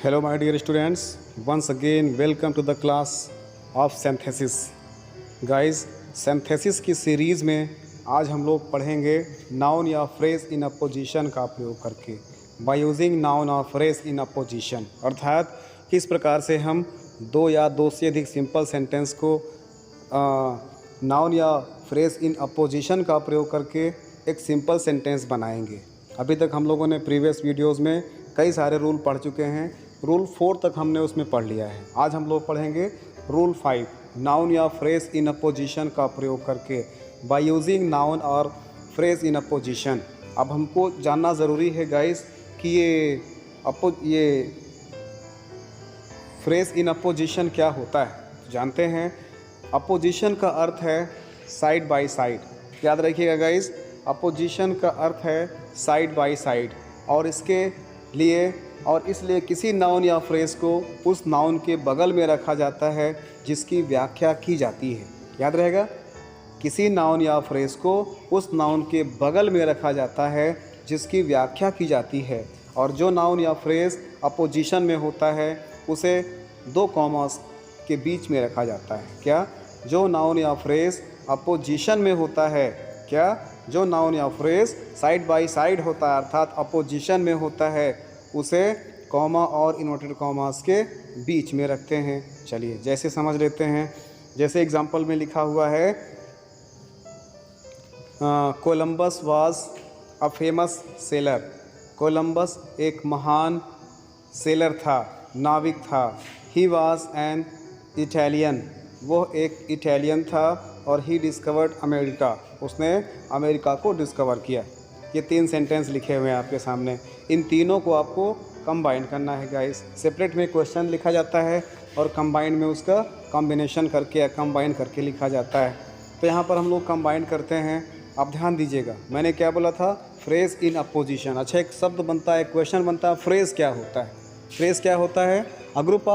Hello my dear students, once again welcome to the class of synthesis. Guys, synthesis की सीरीज़ में आज हम लोग पढ़ेंगे नाउन या फ्रेज इन अपोजिशन का प्रयोग करके, बाय यूजिंग नाउन और फ्रेज इन अपोजिशन। अर्थात किस प्रकार से हम दो या दो से अधिक सिंपल सेंटेंस को नाउन या फ्रेज इन अपोजिशन का प्रयोग करके एक सिंपल सेंटेंस बनाएंगे। अभी तक हम लोगों ने प्रीवियस वीडियोस में कई सारे रूल पढ़ चुके हैं। रूल 4 तक हमने उसमें पढ़ लिया है। आज हम लोग पढ़ेंगे रूल 5, नाउन या फ्रेज इन अपोजिशन का प्रयोग करके, बाय यूजिंग नाउन और फ्रेज इन अपोजिशन। अब हमको जानना ज़रूरी है गाइस कि ये फ्रेज इन अपोजिशन क्या होता है। तो जानते हैं, अपोजिशन का अर्थ है साइड बाय साइड। याद रखिएगा गाइस, अपोजिशन का अर्थ है साइड बाय साइड। और इसलिए किसी नाउन या फ्रेज को उस नाउन के बगल में रखा जाता है जिसकी व्याख्या की जाती है। याद रहेगा, किसी नाउन या फ्रेज को उस नाउन के बगल में रखा जाता है जिसकी व्याख्या की जाती है। और जो नाउन या फ्रेज अपोजिशन में होता है उसे 2 कॉमास के बीच में रखा जाता है। क्या? जो नाउन या फ्रेज अपोजिशन में होता है, क्या? जो नाउन या फ्रेज साइड बाय साइड होता है अर्थात अपोजिशन में होता है, उसे कॉमा और इन्वर्टेड कॉमास के बीच में रखते हैं। चलिए जैसे समझ लेते हैं। जैसे एग्जांपल में लिखा हुआ है, Columbus was a famous seller. Columbus एक महान सेलर था, नाविक था। ही वाज एन इटालियन, वो एक इटालियन था। और ही डिस्कवर्ड अमेरिका, उसने अमेरिका को डिस्कवर किया। ये 3 सेंटेंस लिखे हुए हैं आपके सामने। इन तीनों को आपको कंबाइन करना है गाइस। सेपरेट में क्वेश्चन लिखा जाता है और कंबाइन में उसका कॉम्बिनेशन करके या कंबाइन करके लिखा जाता है। तो यहाँ पर हम लोग कंबाइन करते हैं। आप ध्यान दीजिएगा, मैंने क्या बोला था? Phrase in opposition. अच्छा, एक शब्द बनता है, क्वेश्चन बनता है, फ्रेज क्या होता है? फ्रेज क्या होता है? A group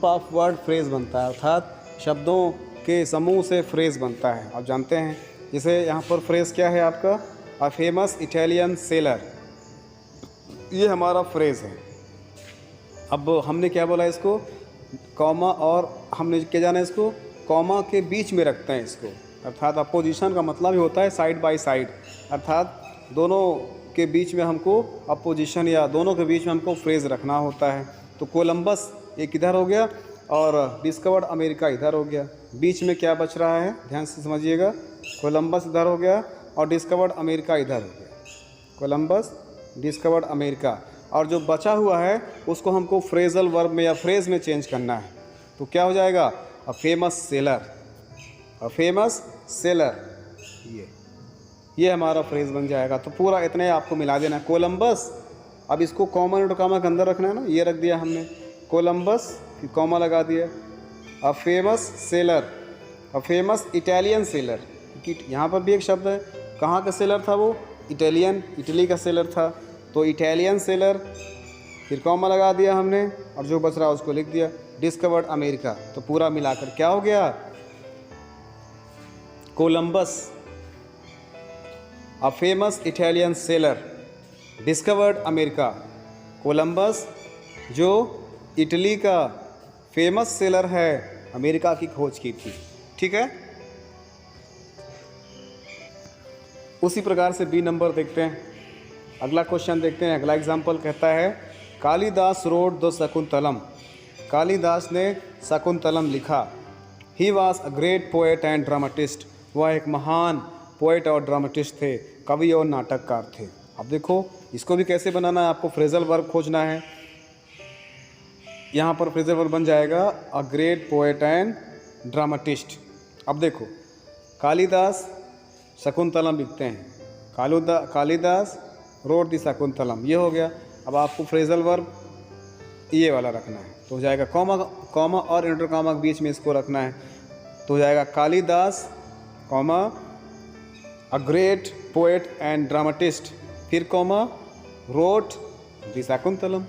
of word phrase बनता है, अर्थात शब्दों के समूह से फ्रेज बनता है। आप जानते हैं, जैसे यहाँ पर फ्रेज क्या है आपका? अ फेमस इटालियन सेलर, ये हमारा फ्रेज है। अब हमने क्या बोला इसको? कॉमा, और हमने क्या जाना इसको? कॉमा के बीच में रखते हैं इसको। अर्थात अपोजिशन का मतलब ही होता है साइड बाय साइड, अर्थात दोनों के बीच में हमको अपोजिशन या दोनों के बीच में हमको फ्रेज रखना होता है। तो कोलंबस एक इधर हो गया और डिस्कवर्ड अमेरिका इधर हो गया। बीच में क्या बच रहा है, ध्यान से समझिएगा। कोलंबस इधर हो गया और डिस्कवर्ड अमेरिका इधर हो गया। कोलंबस, डिस्कवर्ड अमेरिका, और जो बचा हुआ है उसको हमको फ्रेजल वर्ब में या फ्रेज में चेंज करना है। तो क्या हो जाएगा, a famous seller, a famous seller, ये हमारा फ्रेज बन जाएगा। तो पूरा इतने आपको मिला देना है। कोलंबस, अब इसको कॉमा इंटू कॉमा के अंदर रखना है ना, ये रख दिया हमने कोलंबस, फिर कॉमा लगा दिया। A famous seller, a famous Italian seller, यहाँ पर भी एक शब्द है, कहाँ का सेलर था वो, इटालियन, इटली का सेलर था, तो इटालियन सेलर, फिर कॉमा लगा दिया हमने और जो बच रहा उसको लिख दिया डिस्कवर्ड अमेरिका। तो पूरा मिलाकर क्या हो गया, Columbus a famous Italian seller discovered America. Columbus जो इटली का फेमस सेलर है, अमेरिका की खोज की थी। ठीक है, उसी प्रकार से बी नंबर देखते हैं। अगला क्वेश्चन देखते हैं। अगला एग्जाम्पल कहता है कालिदास रोड द शकुंतलम। कालिदास ने शकुंतलम लिखा। ही was a great poet and dramatist. वह एक महान पोएट और ड्रामाटिस्ट थे, कवि और नाटककार थे। अब देखो इसको भी कैसे बनाना है, आपको फ्रेजल वर्ब खोजना है। यहाँ पर फ्रेजल वर्ब बन जाएगा अ ग्रेट पोएट एंड ड्रामाटिस्ट। अब देखो कालिदास शकुंतलम लिखते हैं, कालिदास रोड दी शकुंतलम, ये हो गया। अब आपको फ्रेजल वर्ब ये वाला रखना है, तो हो जाएगा कॉमा और इंटर कॉमा के बीच में इसको रखना है। तो हो जाएगा Kalidas comma a great poet and dramatist, फिर कॉमा रोट दी शकुंतलम।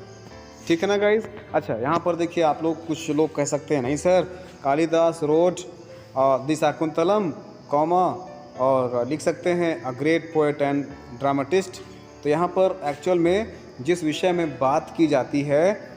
ठीक है ना गाइज। अच्छा यहाँ पर देखिए, आप लोग कुछ लोग कह सकते हैं नहीं sir Kalidas road the Shakuntalam comma और लिख सकते हैं अ ग्रेट पोएट एंड ड्रामाटिस्ट। तो यहाँ पर एक्चुअल में जिस विषय में बात की जाती है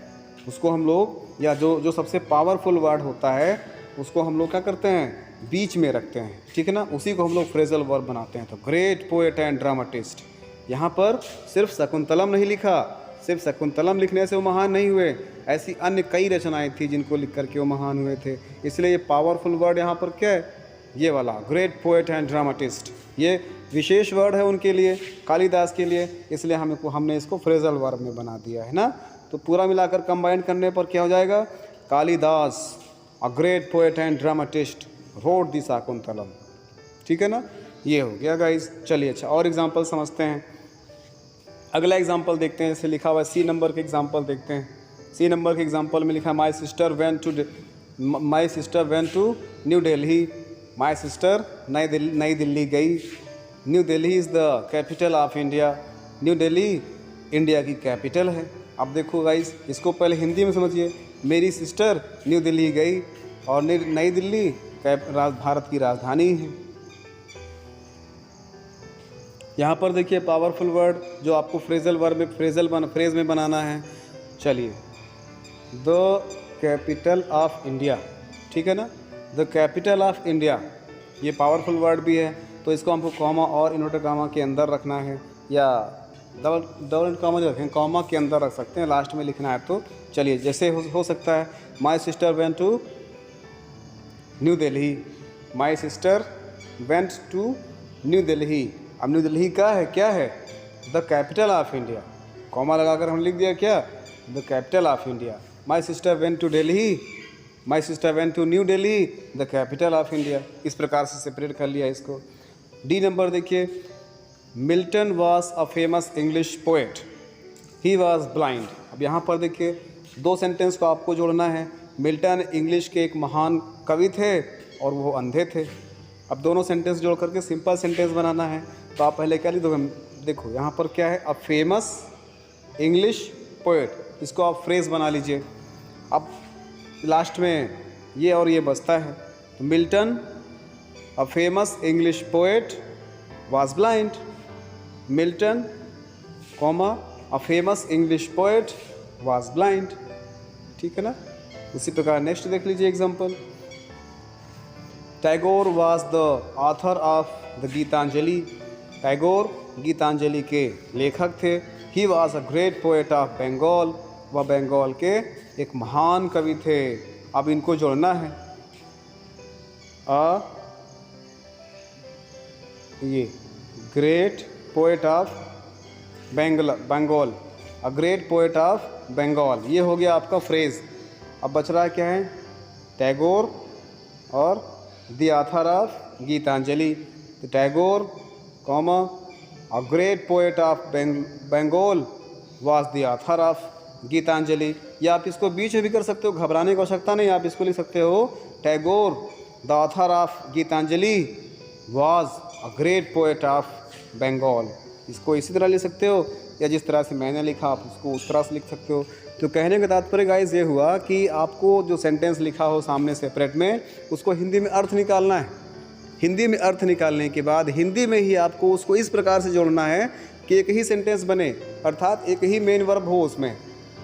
उसको हम लोग, या जो सबसे पावरफुल वर्ड होता है उसको हम लोग क्या करते हैं, बीच में रखते हैं। ठीक है ना, उसी को हम लोग फ्रेजल वर्ब बनाते हैं। तो ग्रेट पोएट एंड ड्रामाटिस्ट, यहाँ पर सिर्फ शकुंतलम नहीं लिखा, सिर्फ शकुंतलम लिखने से वो महान नहीं हुए, ऐसी अन्य कई रचनाएं थी जिनको लिख करके वो महान हुए थे। इसलिए ये पावरफुल वर्ड यहाँ पर क्या है, ये वाला ग्रेट पोएट एंड ड्रामाटिस्ट, ये विशेष वर्ड है उनके लिए, कालिदास के लिए, इसलिए हमने इसको फ्रेजल वर्ब में बना दिया है ना। तो पूरा मिलाकर कंबाइन करने पर क्या हो जाएगा, Kalidas a great poet and dramatist wrote the Shakuntalam. ठीक है ना, ये हो गया गाइस। चलिए अच्छा और एग्जांपल समझते हैं। अगला एग्जांपल देखते हैं, जैसे लिखा हुआ है सी नंबर के एग्जांपल देखते हैं। सी नंबर के एग्जांपल में लिखा my sister went to New Delhi. My sister नई दिल्ली गई। New Delhi is the capital of India. New Delhi India की कैपिटल है। अब देखो गाइस, इसको पहले हिंदी में समझिए। मेरी सिस्टर न्यू दिल्ली गई और नई दिल्ली भारत की राजधानी है। यहाँ पर देखिए पावरफुल वर्ड जो आपको फ्रेजल वर्ब में फ्रेज में बनाना है। चलिए, द कैपिटल ऑफ इंडिया, ठीक है ना, द कैपिटल ऑफ इंडिया, ये पावरफुल वर्ड भी है, तो इसको हमको कॉमा और इन्वर्टेड कॉमा के अंदर रखना है, या डबल कॉमा जो रखें कॉमा के अंदर रख सकते हैं, लास्ट में लिखना है। तो चलिए, जैसे हो सकता है my sister went to New Delhi. My sister went to New Delhi. अब न्यू दिल्ली का है क्या है, the capital of India. Comma लगाकर हम लिख दिया क्या, the capital of India. My sister went to Delhi, my sister went to New Delhi, the capital of India. इस प्रकार से सेपरेट कर लिया इसको। डी नंबर देखिए, Milton was a famous English poet, he was blind. अब यहाँ पर देखिए दो सेंटेंस को आपको जोड़ना है। मिल्टन इंग्लिश के एक महान कवि थे और वो अंधे थे। अब दोनों सेंटेंस जोड़ करके सिंपल सेंटेंस बनाना है, तो आप पहले क्या लिखोगे, देखो यहाँ पर क्या है, अ फेमस इंग्लिश पोएट, इसको आप फ्रेज बना लीजिए। अब लास्ट में ये और ये बचता है, तो Milton a famous English poet was blind. Milton comma a famous English poet was blind. ठीक है ना। उसी प्रकार नेक्स्ट देख लीजिए example. Tagore was the author of the Gitanjali. Tagore Gitanjali के लेखक थे। He was a great poet of Bengal. वह बंगाल के एक महान कवि थे। अब इनको जोड़ना है। ये great poet of Bengal, a great poet of Bengal, ये हो गया आपका फ्रेज। अब बच रहा है क्या है, टैगोर और द ऑथर ऑफ गीतांजलि। तो Tagore comma a great poet of Bengal was the author of Gitanjali. या आप इसको बीच में भी कर सकते हो, घबराने की आवश्यकता नहीं, आप इसको लिख सकते हो Tagore the author of Gitanjali was a great poet of Bengal. इसको इसी तरह लिख सकते हो, या जिस तरह से मैंने लिखा आप उसको उस तरह से लिख सकते हो। तो कहने का तात्पर्य गाइस ये हुआ कि आपको जो सेंटेंस लिखा हो सामने सेपरेट में, उसको हिंदी में अर्थ निकालना है। हिंदी में अर्थ निकालने के बाद हिंदी में ही आपको उसको इस प्रकार से जोड़ना है कि एक ही सेंटेंस बने, अर्थात एक ही मेन वर्ब हो उसमें।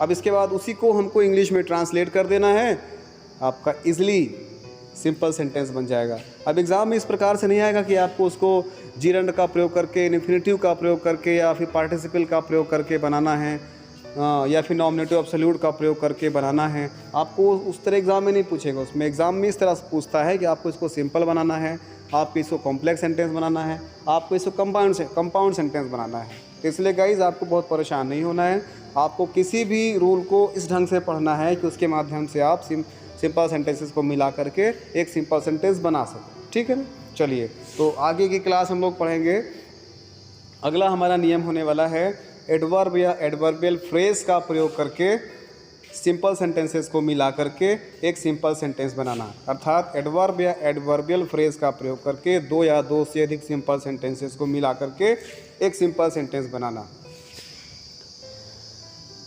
अब इसके बाद उसी को हमको इंग्लिश में ट्रांसलेट कर देना है, आपका इजली सिंपल सेंटेंस बन जाएगा। अब एग्ज़ाम में इस प्रकार से नहीं आएगा कि आपको उसको जीरंड का प्रयोग करके, इन्फिनेटिव का प्रयोग करके, या फिर पार्टिसिपल का प्रयोग करके बनाना है, या फिर नॉमिनेटिव एब्सोल्यूट का प्रयोग करके बनाना है। आपको उस तरह एग्ज़ाम में नहीं पूछेगा। उसमें एग्ज़ाम में इस तरह से पूछता है कि आपको इसको सिंपल बनाना है, आपको इसको कॉम्प्लेक्स सेंटेंस बनाना है, आपको इसको कंपाउंड सेंटेंस बनाना है। तो इसलिए गाइज़ आपको बहुत परेशान नहीं होना है। आपको किसी भी रूल को इस ढंग से पढ़ना है कि उसके माध्यम से आप सिंपल सेंटेंसेस को मिला करके एक सिंपल सेंटेंस बना सकें। ठीक है ना। चलिए, तो आगे की क्लास हम लोग पढ़ेंगे। अगला हमारा नियम होने वाला है एडवर्ब या एडवर्बियल फ्रेज का प्रयोग करके सिंपल सेंटेंसेस को मिला करके एक सिंपल सेंटेंस बनाना। अर्थात एडवर्ब या एडवर्बियल फ्रेज का प्रयोग करके दो या दो से अधिक सिंपल सेंटेंसेस को मिला करके एक सिंपल सेंटेंस बनाना।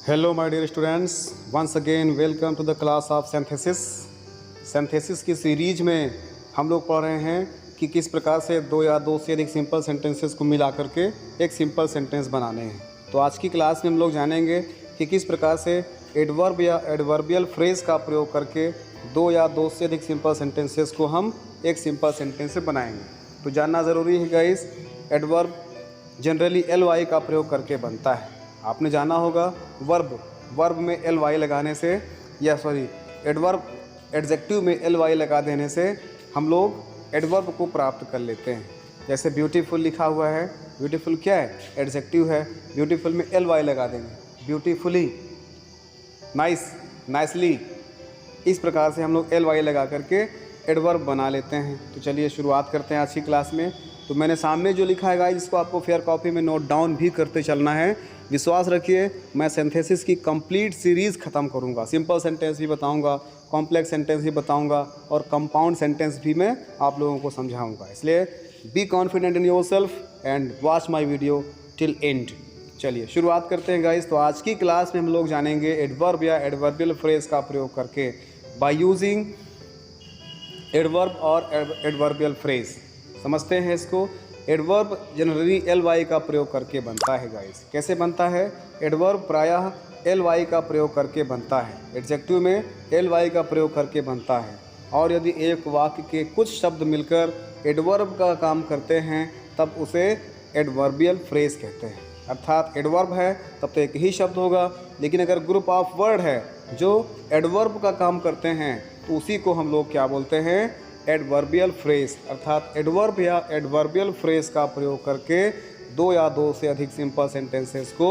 Hello my dear students, once again welcome to the class of synthesis. Synthesis की सीरीज में हम लोग पढ़ रहे हैं कि किस प्रकार से दो या दो से अधिक सिंपल सेंटेंसेस को मिला करके एक सिंपल सेंटेंस बनाने हैं। तो आज की क्लास में हम लोग जानेंगे कि किस प्रकार से एडवर्ब या एडवर्बियल फ्रेज का प्रयोग करके दो या दो से अधिक सिंपल सेंटेंसेस को हम एक सिंपल सेंटेंस में बनाएंगे। तो जानना ज़रूरी है गाइस, एडवर्ब जनरली ly का प्रयोग करके बनता है। आपने जाना होगा वर्ब में ly लगाने से, या सॉरी एडवर्ब एडजेक्टिव में ly लगा देने से हम लोग एडवर्ब को प्राप्त कर लेते हैं। जैसे ब्यूटीफुल लिखा हुआ है, ब्यूटीफुल क्या है, एडजेक्टिव है, ब्यूटीफुल में ly लगा देंगे, ब्यूटीफुली, नाइस, नाइसली, इस प्रकार से हम लोग ly लगा करके एडवर्ब बना लेते हैं। तो चलिए शुरुआत करते हैं आज की क्लास में। तो मैंने सामने जो लिखा है गाइस, इसको आपको फेयर कॉपी में नोट डाउन भी करते चलना है। विश्वास रखिए, मैं सिंथेसिस की कंप्लीट सीरीज़ ख़त्म करूंगा। सिंपल सेंटेंस भी बताऊंगा, कॉम्प्लेक्स सेंटेंस भी बताऊंगा, और कंपाउंड सेंटेंस भी मैं आप लोगों को समझाऊंगा। इसलिए be confident in yourself and watch my video till and. चलिए शुरुआत करते हैं गाइस। तो आज की क्लास में हम लोग जानेंगे एडवर्ब या एडवर्बियल फ्रेज का प्रयोग करके बाय यूजिंग एडवर्ब और एडवर्बियल फ्रेज। समझते हैं इसको। एडवर्ब जनरली ly का प्रयोग करके बनता है गाइस। कैसे बनता है? एडवर्ब प्रायः ly का प्रयोग करके बनता है, एडजेक्टिव में ly का प्रयोग करके बनता है। और यदि एक वाक्य के कुछ शब्द मिलकर एडवर्ब का काम करते हैं तब उसे एडवर्बियल फ्रेज कहते हैं। अर्थात एडवर्ब है तब तो एक ही शब्द होगा, लेकिन अगर ग्रुप ऑफ वर्ड है जो एडवर्ब का काम करते हैं तो उसी को हम लोग क्या बोलते हैं? Adverbial phrase. अर्थात एडवर्ब या एडवर्बियल फ्रेज का प्रयोग करके दो या दो से अधिक सिंपल सेंटेंसेस को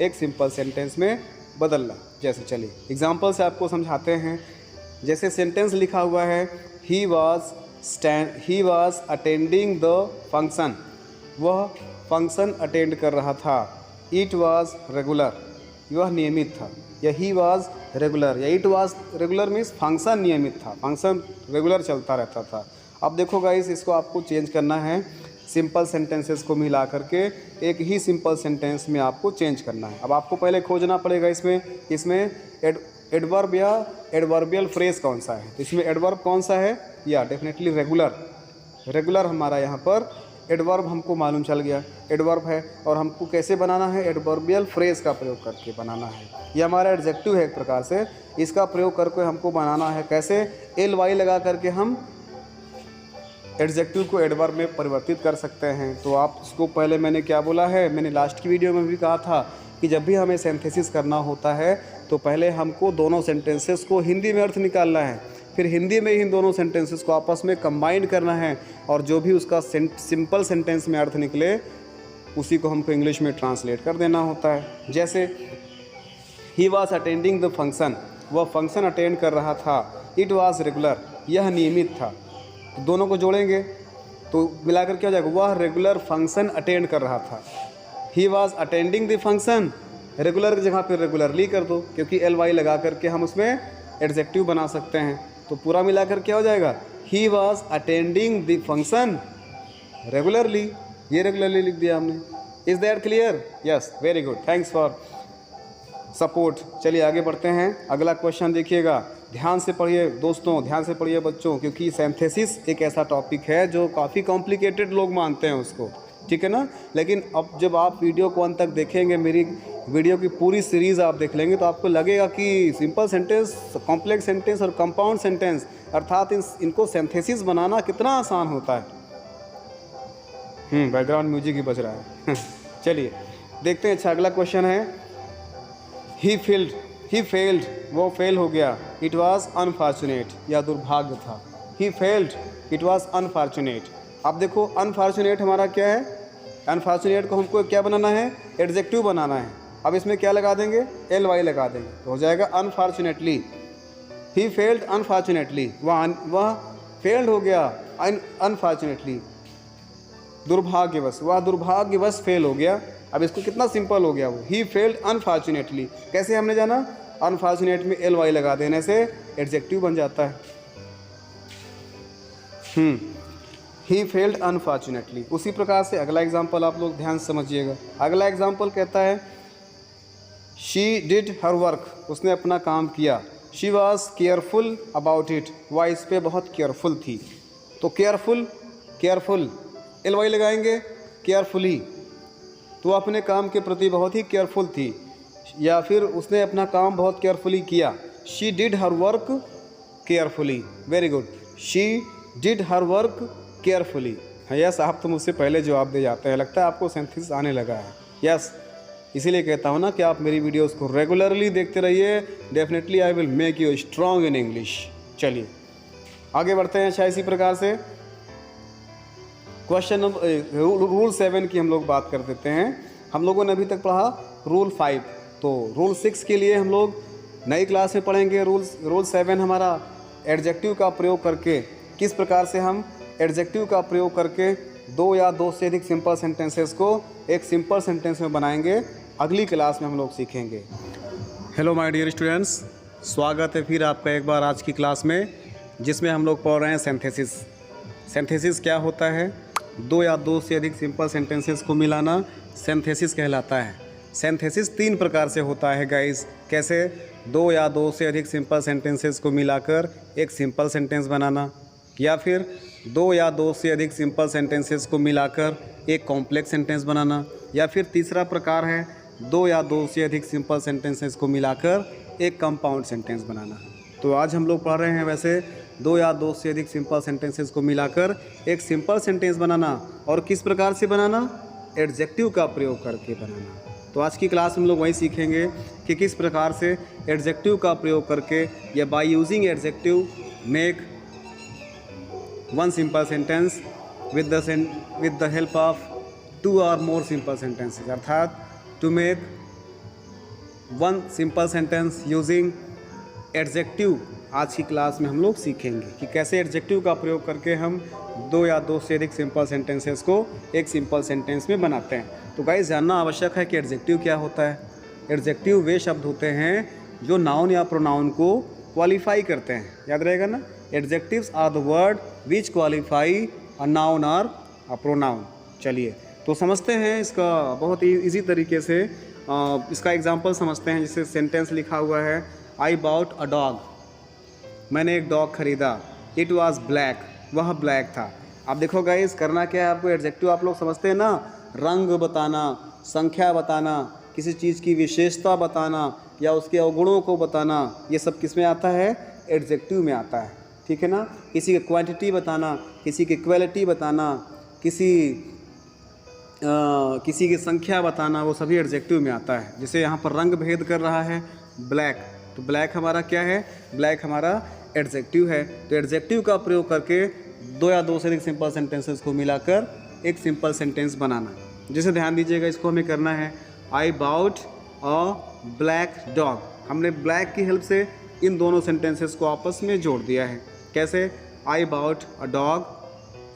एक सिंपल सेंटेंस में बदलना। जैसे चलिए एग्जांपल से आपको समझाते हैं। जैसे सेंटेंस लिखा हुआ है, he was attending the function, वह फंक्शन अटेंड कर रहा था। इट वाज रेगुलर, यह नियमित था। या ही वाज रेगुलर या it was regular means function नियमित था, फंक्शन रेगुलर चलता रहता था। अब देखो गाइस, इसको आपको चेंज करना है, सिंपल सेंटेंसेस को मिला करके एक ही सिंपल सेंटेंस में आपको चेंज करना है। अब आपको पहले खोजना पड़ेगा इसमें एडवर्ब या एडवर्बियल फ्रेज कौन सा है। तो इसमें एडवर्ब कौन सा है? या डेफिनेटली रेगुलर हमारा यहाँ पर एडवर्ब हमको मालूम चल गया, एडवर्ब है। और हमको कैसे बनाना है? एडवर्बियल फ्रेज का प्रयोग करके बनाना है। ये हमारा एडजेक्टिव है एक प्रकार से, इसका प्रयोग करके हमको बनाना है। कैसे? ly लगा करके हम एडजेक्टिव को एडवर्ब में परिवर्तित कर सकते हैं। तो आप इसको पहले मैंने क्या बोला है, मैंने लास्ट की वीडियो में भी कहा था कि जब भी हमें सिंथेसिस करना होता है तो पहले हमको दोनों सेंटेंसेस को हिंदी में अर्थ निकालना है। फिर हिंदी में इन दोनों सेंटेंसेस को आपस में कंबाइन करना है और जो भी उसका सिंपल सेंटेंस में अर्थ निकले उसी को हमको इंग्लिश में ट्रांसलेट कर देना होता है। जैसे he was attending the function, वह फंक्शन अटेंड कर रहा था। इट वॉज रेगुलर, यह नियमित था। तो दोनों को जोड़ेंगे तो मिलाकर क्या हो जाएगा, वह रेगुलर फंक्शन अटेंड कर रहा था। He was attending the function, regular की जगह पर रेगुलरली कर दो क्योंकि ly लगा करके हम उसमें एडजेक्टिव बना सकते हैं। तो पूरा मिलाकर क्या हो जाएगा, he was attending the function regularly, ये रेगुलरली लिख दिया हमने। Is that clear? Yes, very good, thanks for support. चलिए आगे बढ़ते हैं। अगला क्वेश्चन देखिएगा, ध्यान से पढ़िए दोस्तों, ध्यान से पढ़िए बच्चों, क्योंकि सिंथेसिस एक ऐसा टॉपिक है जो काफ़ी कॉम्प्लिकेटेड लोग मानते हैं उसको, ठीक है ना। लेकिन अब जब आप वीडियो को अंत तक देखेंगे, मेरी वीडियो की पूरी सीरीज़ आप देख लेंगे तो आपको लगेगा कि सिंपल सेंटेंस, कॉम्प्लेक्स सेंटेंस और कंपाउंड सेंटेंस अर्थात इनको सिंथेसिस बनाना कितना आसान होता है। बैकग्राउंड म्यूजिक ही बज रहा है चलिए देखते हैं। अच्छा, अगला क्वेश्चन है, ही फेल्ड, वो फेल हो गया। इट वॉज अनफॉर्चुनेट, या दुर्भाग्य था। He failed, it was unfortunate. अब देखो अनफॉर्चुनेट हमारा क्या है, अनफॉर्चुनेट को हमको क्या बनाना है, एडजेक्टिव बनाना है। अब इसमें क्या लगा देंगे, ly लगा देंगे तो हो जाएगा अनफॉर्चुनेटली। ही फेल्ड अनफॉर्चुनेटली, वह फेल्ड हो गया अनफॉर्चुनेटली, दुर्भाग्यवश, वह दुर्भाग्यवश फेल हो गया। अब इसको कितना सिंपल हो गया, वो ही फेल्ड अनफॉर्चुनेटली। कैसे हमने जाना, अनफॉर्चुनेट में ly लगा देने से एडजेक्टिव बन जाता है। He failed unfortunately. उसी प्रकार से अगला एग्जाम्पल आप लोग ध्यान से समझिएगा। अगला एग्जाम्पल कहता है, शी डिड हर वर्क, उसने अपना काम किया। She was careful about it, वह इस पर बहुत केयरफुल थी। तो केयरफुल ly लगाएंगे, केयरफुली, तो अपने काम के प्रति बहुत ही केयरफुल थी, या फिर उसने अपना काम बहुत केयरफुली किया। She did her work carefully, very good, she did her work carefully. Yes, आप तो मुझसे पहले जवाब दे जाते हैं, लगता है आपको सिंथेसिस आने लगा है। यस, इसीलिए कहता हूँ ना कि आप मेरी वीडियोस को रेगुलरली देखते रहिए, definitely I will make you strong in English. चलिए आगे बढ़ते हैं। अच्छा, इसी प्रकार से क्वेश्चन नंबर रूल 7 की हम लोग बात कर देते हैं। हम लोगों ने अभी तक पढ़ा रूल 5, तो रूल 6 के लिए हम लोग नई क्लास में पढ़ेंगे। रूल 7 हमारा एडजेक्टिव का प्रयोग करके, किस प्रकार से हम एडजेक्टिव का प्रयोग करके दो या दो से अधिक सिंपल सेंटेंसेस को एक सिंपल सेंटेंस में बनाएंगे, अगली क्लास में हम लोग सीखेंगे। हेलो माय डियर स्टूडेंट्स, स्वागत है फिर आपका एक बार आज की क्लास में, जिसमें हम लोग पढ़ रहे हैं सिंथेसिस। सिंथेसिस क्या होता है, दो या दो से अधिक सिंपल सेंटेंसेस को मिलाना सिंथेसिस कहलाता है। सिंथेसिस 3 प्रकार से होता है गाइस। कैसे, दो या दो से अधिक सिंपल सेंटेंसेस को मिलाकर एक सिंपल सेंटेंस बनाना, या फिर दो या दो से अधिक सिंपल सेंटेंसेस को मिलाकर एक कॉम्प्लेक्स सेंटेंस बनाना, या फिर तीसरा प्रकार है दो या दो से अधिक सिंपल सेंटेंसेस को मिलाकर एक कंपाउंड सेंटेंस बनाना। तो आज हम लोग पढ़ रहे हैं वैसे दो या दो से अधिक सिंपल सेंटेंसेस को मिलाकर एक सिंपल सेंटेंस बनाना, और किस प्रकार से बनाना, एडजेक्टिव का प्रयोग करके बनाना। तो आज की क्लास हम लोग वही सीखेंगे कि किस प्रकार से एडजेक्टिव का प्रयोग करके या by using adjective make one simple sentence with the help of 2 और मोर सिंपल सेंटेंसेस, अर्थात to make one simple sentence using adjective. आज की क्लास में हम लोग सीखेंगे कि कैसे एडजेक्टिव का प्रयोग करके हम दो या दो से अधिक सिंपल सेंटेंसेस को एक सिंपल सेंटेंस में बनाते हैं। तो गाइस, जानना आवश्यक है कि एडजेक्टिव क्या होता है। एडजेक्टिव वे शब्द होते हैं जो नाउन या प्रोनाउन को क्वालिफाई करते हैं, याद रहेगा ना। Adjectives are the word which qualify a noun और अ प्रोनाउन। चलिए तो समझते हैं इसका बहुत ही ईजी तरीके से। इसका एग्जाम्पल समझते हैं। जैसे सेंटेंस लिखा हुआ है, आई बाउट अ डॉग, मैंने एक डॉग खरीदा। इट वॉज ब्लैक, वह ब्लैक था। अब देखो गाइस, करना क्या है आपको, एडजेक्टिव आप लोग समझते हैं ना, रंग बताना, संख्या बताना, किसी चीज़ की विशेषता बताना या उसके अवगुणों को बताना, ये सब किस में आता है, एडजेक्टिव में आता है, ठीक है ना। किसी की क्वांटिटी बताना, किसी की क्वालिटी बताना, किसी की संख्या बताना, वो सभी एडजेक्टिव में आता है। जैसे यहाँ पर रंग भेद कर रहा है ब्लैक, तो ब्लैक हमारा क्या है, ब्लैक हमारा एडजेक्टिव है। तो एडजेक्टिव का प्रयोग करके दो या दो से अधिक सिंपल सेंटेंसेस को मिलाकर एक सिंपल सेंटेंस बनाना। जैसे ध्यान दीजिएगा, इसको हमें करना है I bought a black dog. हमने ब्लैक की हेल्प से इन दोनों सेंटेंसेस को आपस में जोड़ दिया है। कैसे? I bought a dog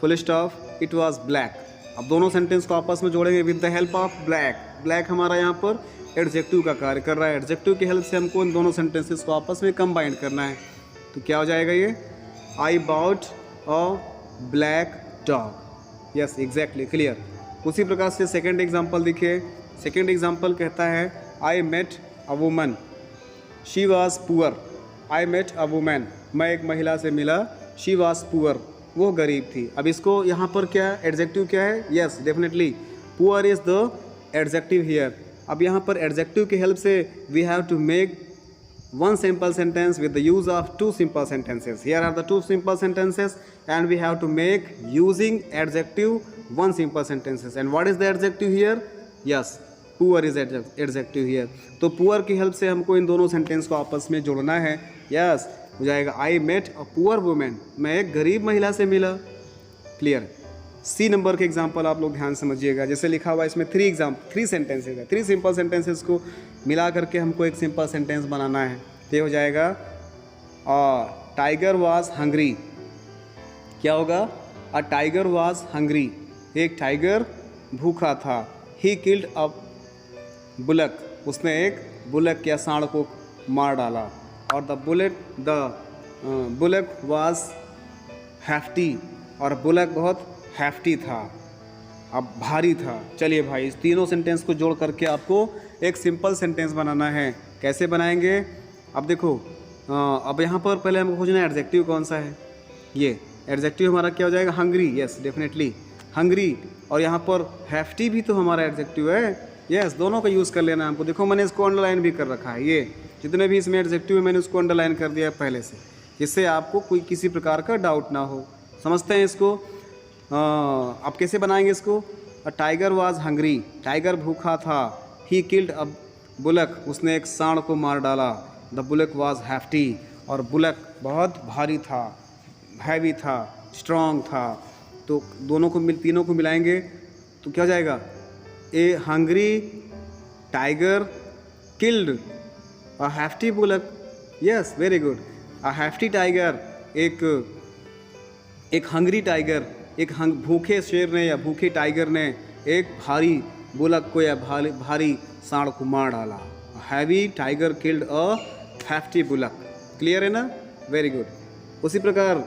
full stop it was black. अब दोनों सेंटेंस को आपस में जोड़ेंगे with the help of black. Black हमारा यहाँ पर एडजेक्टिव का कार्य कर रहा है। एडजेक्टिव की हेल्प से हमको इन दोनों सेंटेंसेस को आपस में कंबाइन करना है। तो क्या हो जाएगा ये? I bought a black dog. Yes, exactly, clear. उसी प्रकार से सेकेंड एग्जाम्पल देखिए। सेकेंड एग्जाम्पल कहता है I met a woman she was poor. I met a woman, मैं एक महिला से मिला, शी वॉज पुअर, वो गरीब थी। अब इसको यहाँ पर क्या एडजेक्टिव क्या है? Yes, definitely poor is the adjective here. अब यहाँ पर एडजेक्टिव की हेल्प से we have to make one simple sentence with the use of two simple sentences. Here are the two simple sentences and we have to make using adjective one simple sentences. And what is the adjective here? Yes, poor is adjective here. तो poor की help से हमको इन दोनों sentence को आपस में जोड़ना है। Yes, हो जाएगा I met a poor woman, मैं एक गरीब महिला से मिला। क्लियर। सी नंबर के एग्जाम्पल आप लोग ध्यान समझिएगा। जैसे लिखा हुआ है इसमें थ्री सेंटेंसेज है। थ्री सिंपल सेंटेंसेस को मिला करके हमको एक सिंपल सेंटेंस बनाना है। तो ये हो जाएगा टाइगर वाज हंग्री। क्या होगा? अ टाइगर वाज हंग्री, एक टाइगर भूखा था। ही किल्ड अ बुलक, उसने एक बुलक या सांड को मार डाला। और द बुलक वाज हैफ्टी, और बुलक बहुत हैफ्टी था, अब भारी था। चलिए भाई, इस तीनों सेंटेंस को जोड़ करके आपको एक सिंपल सेंटेंस बनाना है। कैसे बनाएंगे? अब देखो, अब यहाँ पर पहले हमको खोजना है एडजेक्टिव कौन सा है। ये एडजेक्टिव हमारा क्या हो जाएगा? हंग्री। Yes, definitely hungry. और यहाँ पर हैफ्टी भी तो हमारा एडजेक्टिव है। यस, दोनों का यूज़ कर लेना हमको। देखो मैंने इसको अंडरलाइन भी कर रखा है। ये जितने भी इसमें एडजेक्टिव है मैंने उसको अंडरलाइन कर दिया पहले से, जिससे आपको कोई किसी प्रकार का डाउट ना हो। समझते हैं इसको? अब कैसे बनाएंगे इसको? A tiger was hungry, tiger भूखा था। ही किल्ड अ बुलक, उसने एक सांड को मार डाला। द बुलक वाज हैफ्टी, और बुलक बहुत भारी था, हैवी था, स्ट्रॉन्ग था। तो तीनों को मिलाएंगे तो क्या हो जाएगा? A hungry tiger killed a hefty bullock. Yes, very good. A hefty tiger, एक हंग्री टाइगर, एक भूखे शेर ने या भूखे टाइगर ने एक भारी बुलक को या भारी सांड को मार डाला। Heavy tiger killed a hefty bullock. Clear है ना? Very good. उसी प्रकार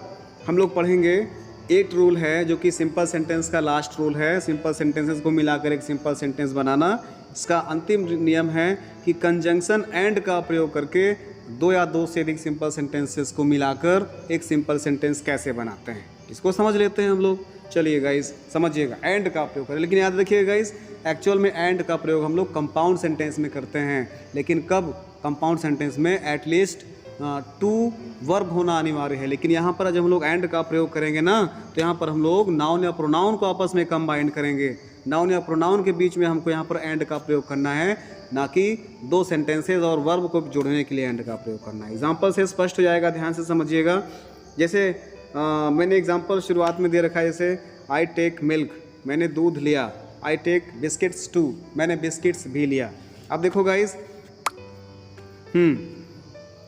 हम लोग पढ़ेंगे 8 रूल है, जो कि सिंपल सेंटेंस का लास्ट रूल है। सिंपल सेंटेंसेस को मिलाकर एक सिंपल सेंटेंस बनाना। इसका अंतिम नियम है कि कंजंक्शन एंड का प्रयोग करके दो या दो से अधिक सिंपल सेंटेंसेस को मिलाकर एक सिंपल सेंटेंस कैसे बनाते हैं, इसको समझ लेते हैं हम लोग। चलिए गाइस, समझिएगा। एंड का प्रयोग करें, लेकिन याद रखिएगा गाइस, एक्चुअल में एंड का प्रयोग हम लोग कंपाउंड सेंटेंस में करते हैं। लेकिन कब? कंपाउंड सेंटेंस में एटलीस्ट 2 वर्ब होना अनिवार्य है। लेकिन यहाँ पर जब हम लोग एंड का प्रयोग करेंगे ना, तो यहाँ पर हम लोग नाउन या प्रोनाउन को आपस में कंबाइन करेंगे। नाउन या प्रोनाउन के बीच में हमको यहाँ पर एंड का प्रयोग करना है, ना कि 2 सेंटेंसेज और वर्ब को जोड़ने के लिए एंड का प्रयोग करना है। एग्जाम्पल से स्पष्ट हो जाएगा, ध्यान से समझिएगा। जैसे मैंने एग्जाम्पल शुरुआत में दे रखा है, जैसे आई टेक मिल्क, मैंने दूध लिया। आई टेक बिस्किट्स टू, मैंने बिस्किट्स भी लिया। अब देखो गाइस,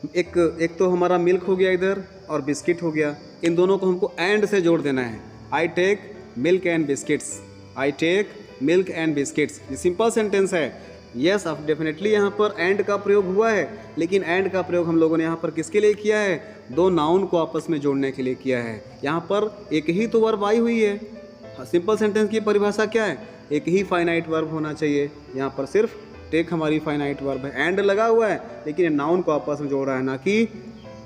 एक तो हमारा मिल्क हो गया इधर और बिस्किट हो गया। इन दोनों को हमको एंड से जोड़ देना है। I take milk and biscuits, I take milk and biscuits. ये सिंपल सेंटेंस है। यस, अब डेफिनेटली यहाँ पर एंड का प्रयोग हुआ है, लेकिन एंड का प्रयोग हम लोगों ने यहाँ पर किसके लिए किया है? 2 नाउन को आपस में जोड़ने के लिए किया है। यहाँ पर एक ही तो वर्ब आई हुई है। सिंपल सेंटेंस की परिभाषा क्या है? एक ही फाइनाइट वर्ब होना चाहिए। यहाँ पर सिर्फ टेक हमारी फाइनाइट वर्ब है। एंड लगा हुआ है, लेकिन नाउन को आपस में जोड़ रहा है, ना कि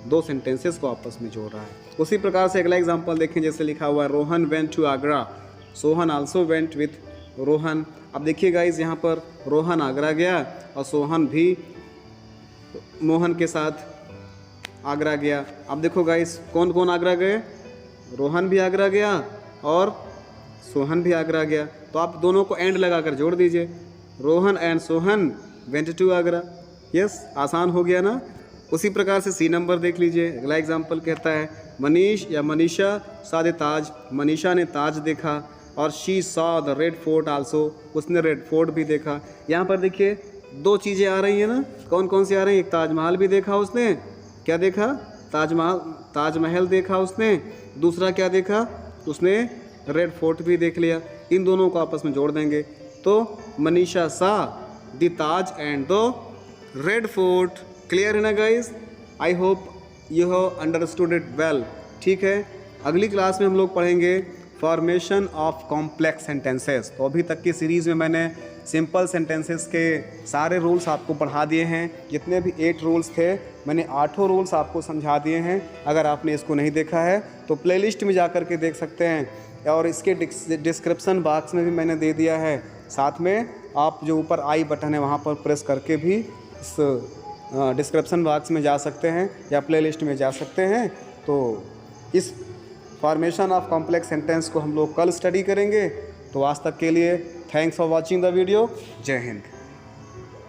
2 सेंटेंसेस को आपस में जोड़ रहा है। उसी प्रकार से अगला एग्जाम्पल देखें, जैसे लिखा हुआ है Rohan went to Agra, Sohan also went with Rohan. अब देखिए गाइस, यहाँ पर रोहन आगरा गया और सोहन भी मोहन के साथ आगरा गया। अब देखो गाइस, कौन कौन आगरा गए? रोहन भी आगरा गया और सोहन भी आगरा गया। तो आप दोनों को एंड लगाकर जोड़ दीजिए। Rohan and Sohan went to Agra. Yes, आसान हो गया ना? उसी प्रकार से सी नंबर देख लीजिए। अगला एग्जाम्पल कहता है मनीष या मनीषा सॉ द ताज, मनीषा ने ताज देखा। और she saw the red fort also, उसने रेड फोर्ट भी देखा। यहाँ पर देखिए दो चीज़ें आ रही हैं ना, कौन कौन सी आ रही हैं? एक ताजमहल भी देखा उसने, क्या देखा? ताजमहल देखा उसने। दूसरा क्या देखा? उसने रेड फोर्ट भी देख लिया। इन दोनों को आपस में जोड़ देंगे तो मनीषा सा the Taj and the red fort. Clear है ना guys? I hope you have understood it well. ठीक है, अगली क्लास में हम लोग पढ़ेंगे फॉर्मेशन ऑफ कॉम्प्लेक्स सेंटेंसेस। तो अभी तक की सीरीज़ में मैंने सिंपल सेंटेंसेस के सारे रूल्स आपको पढ़ा दिए हैं। जितने भी 8 रूल्स थे मैंने 8 रूल्स आपको समझा दिए हैं। अगर आपने इसको नहीं देखा है तो प्लेलिस्ट में जा कर के देख सकते हैं, और इसके डिस्क्रिप्शन बॉक्स में भी मैंने दे दिया है। साथ में आप जो ऊपर आई बटन है वहाँ पर प्रेस करके भी इस डिस्क्रिप्शन बॉक्स में जा सकते हैं या प्लेलिस्ट में जा सकते हैं। तो इस फॉर्मेशन ऑफ कॉम्प्लेक्स सेंटेंस को हम लोग कल स्टडी करेंगे। तो आज तक के लिए thanks for watching the video. जय हिंद।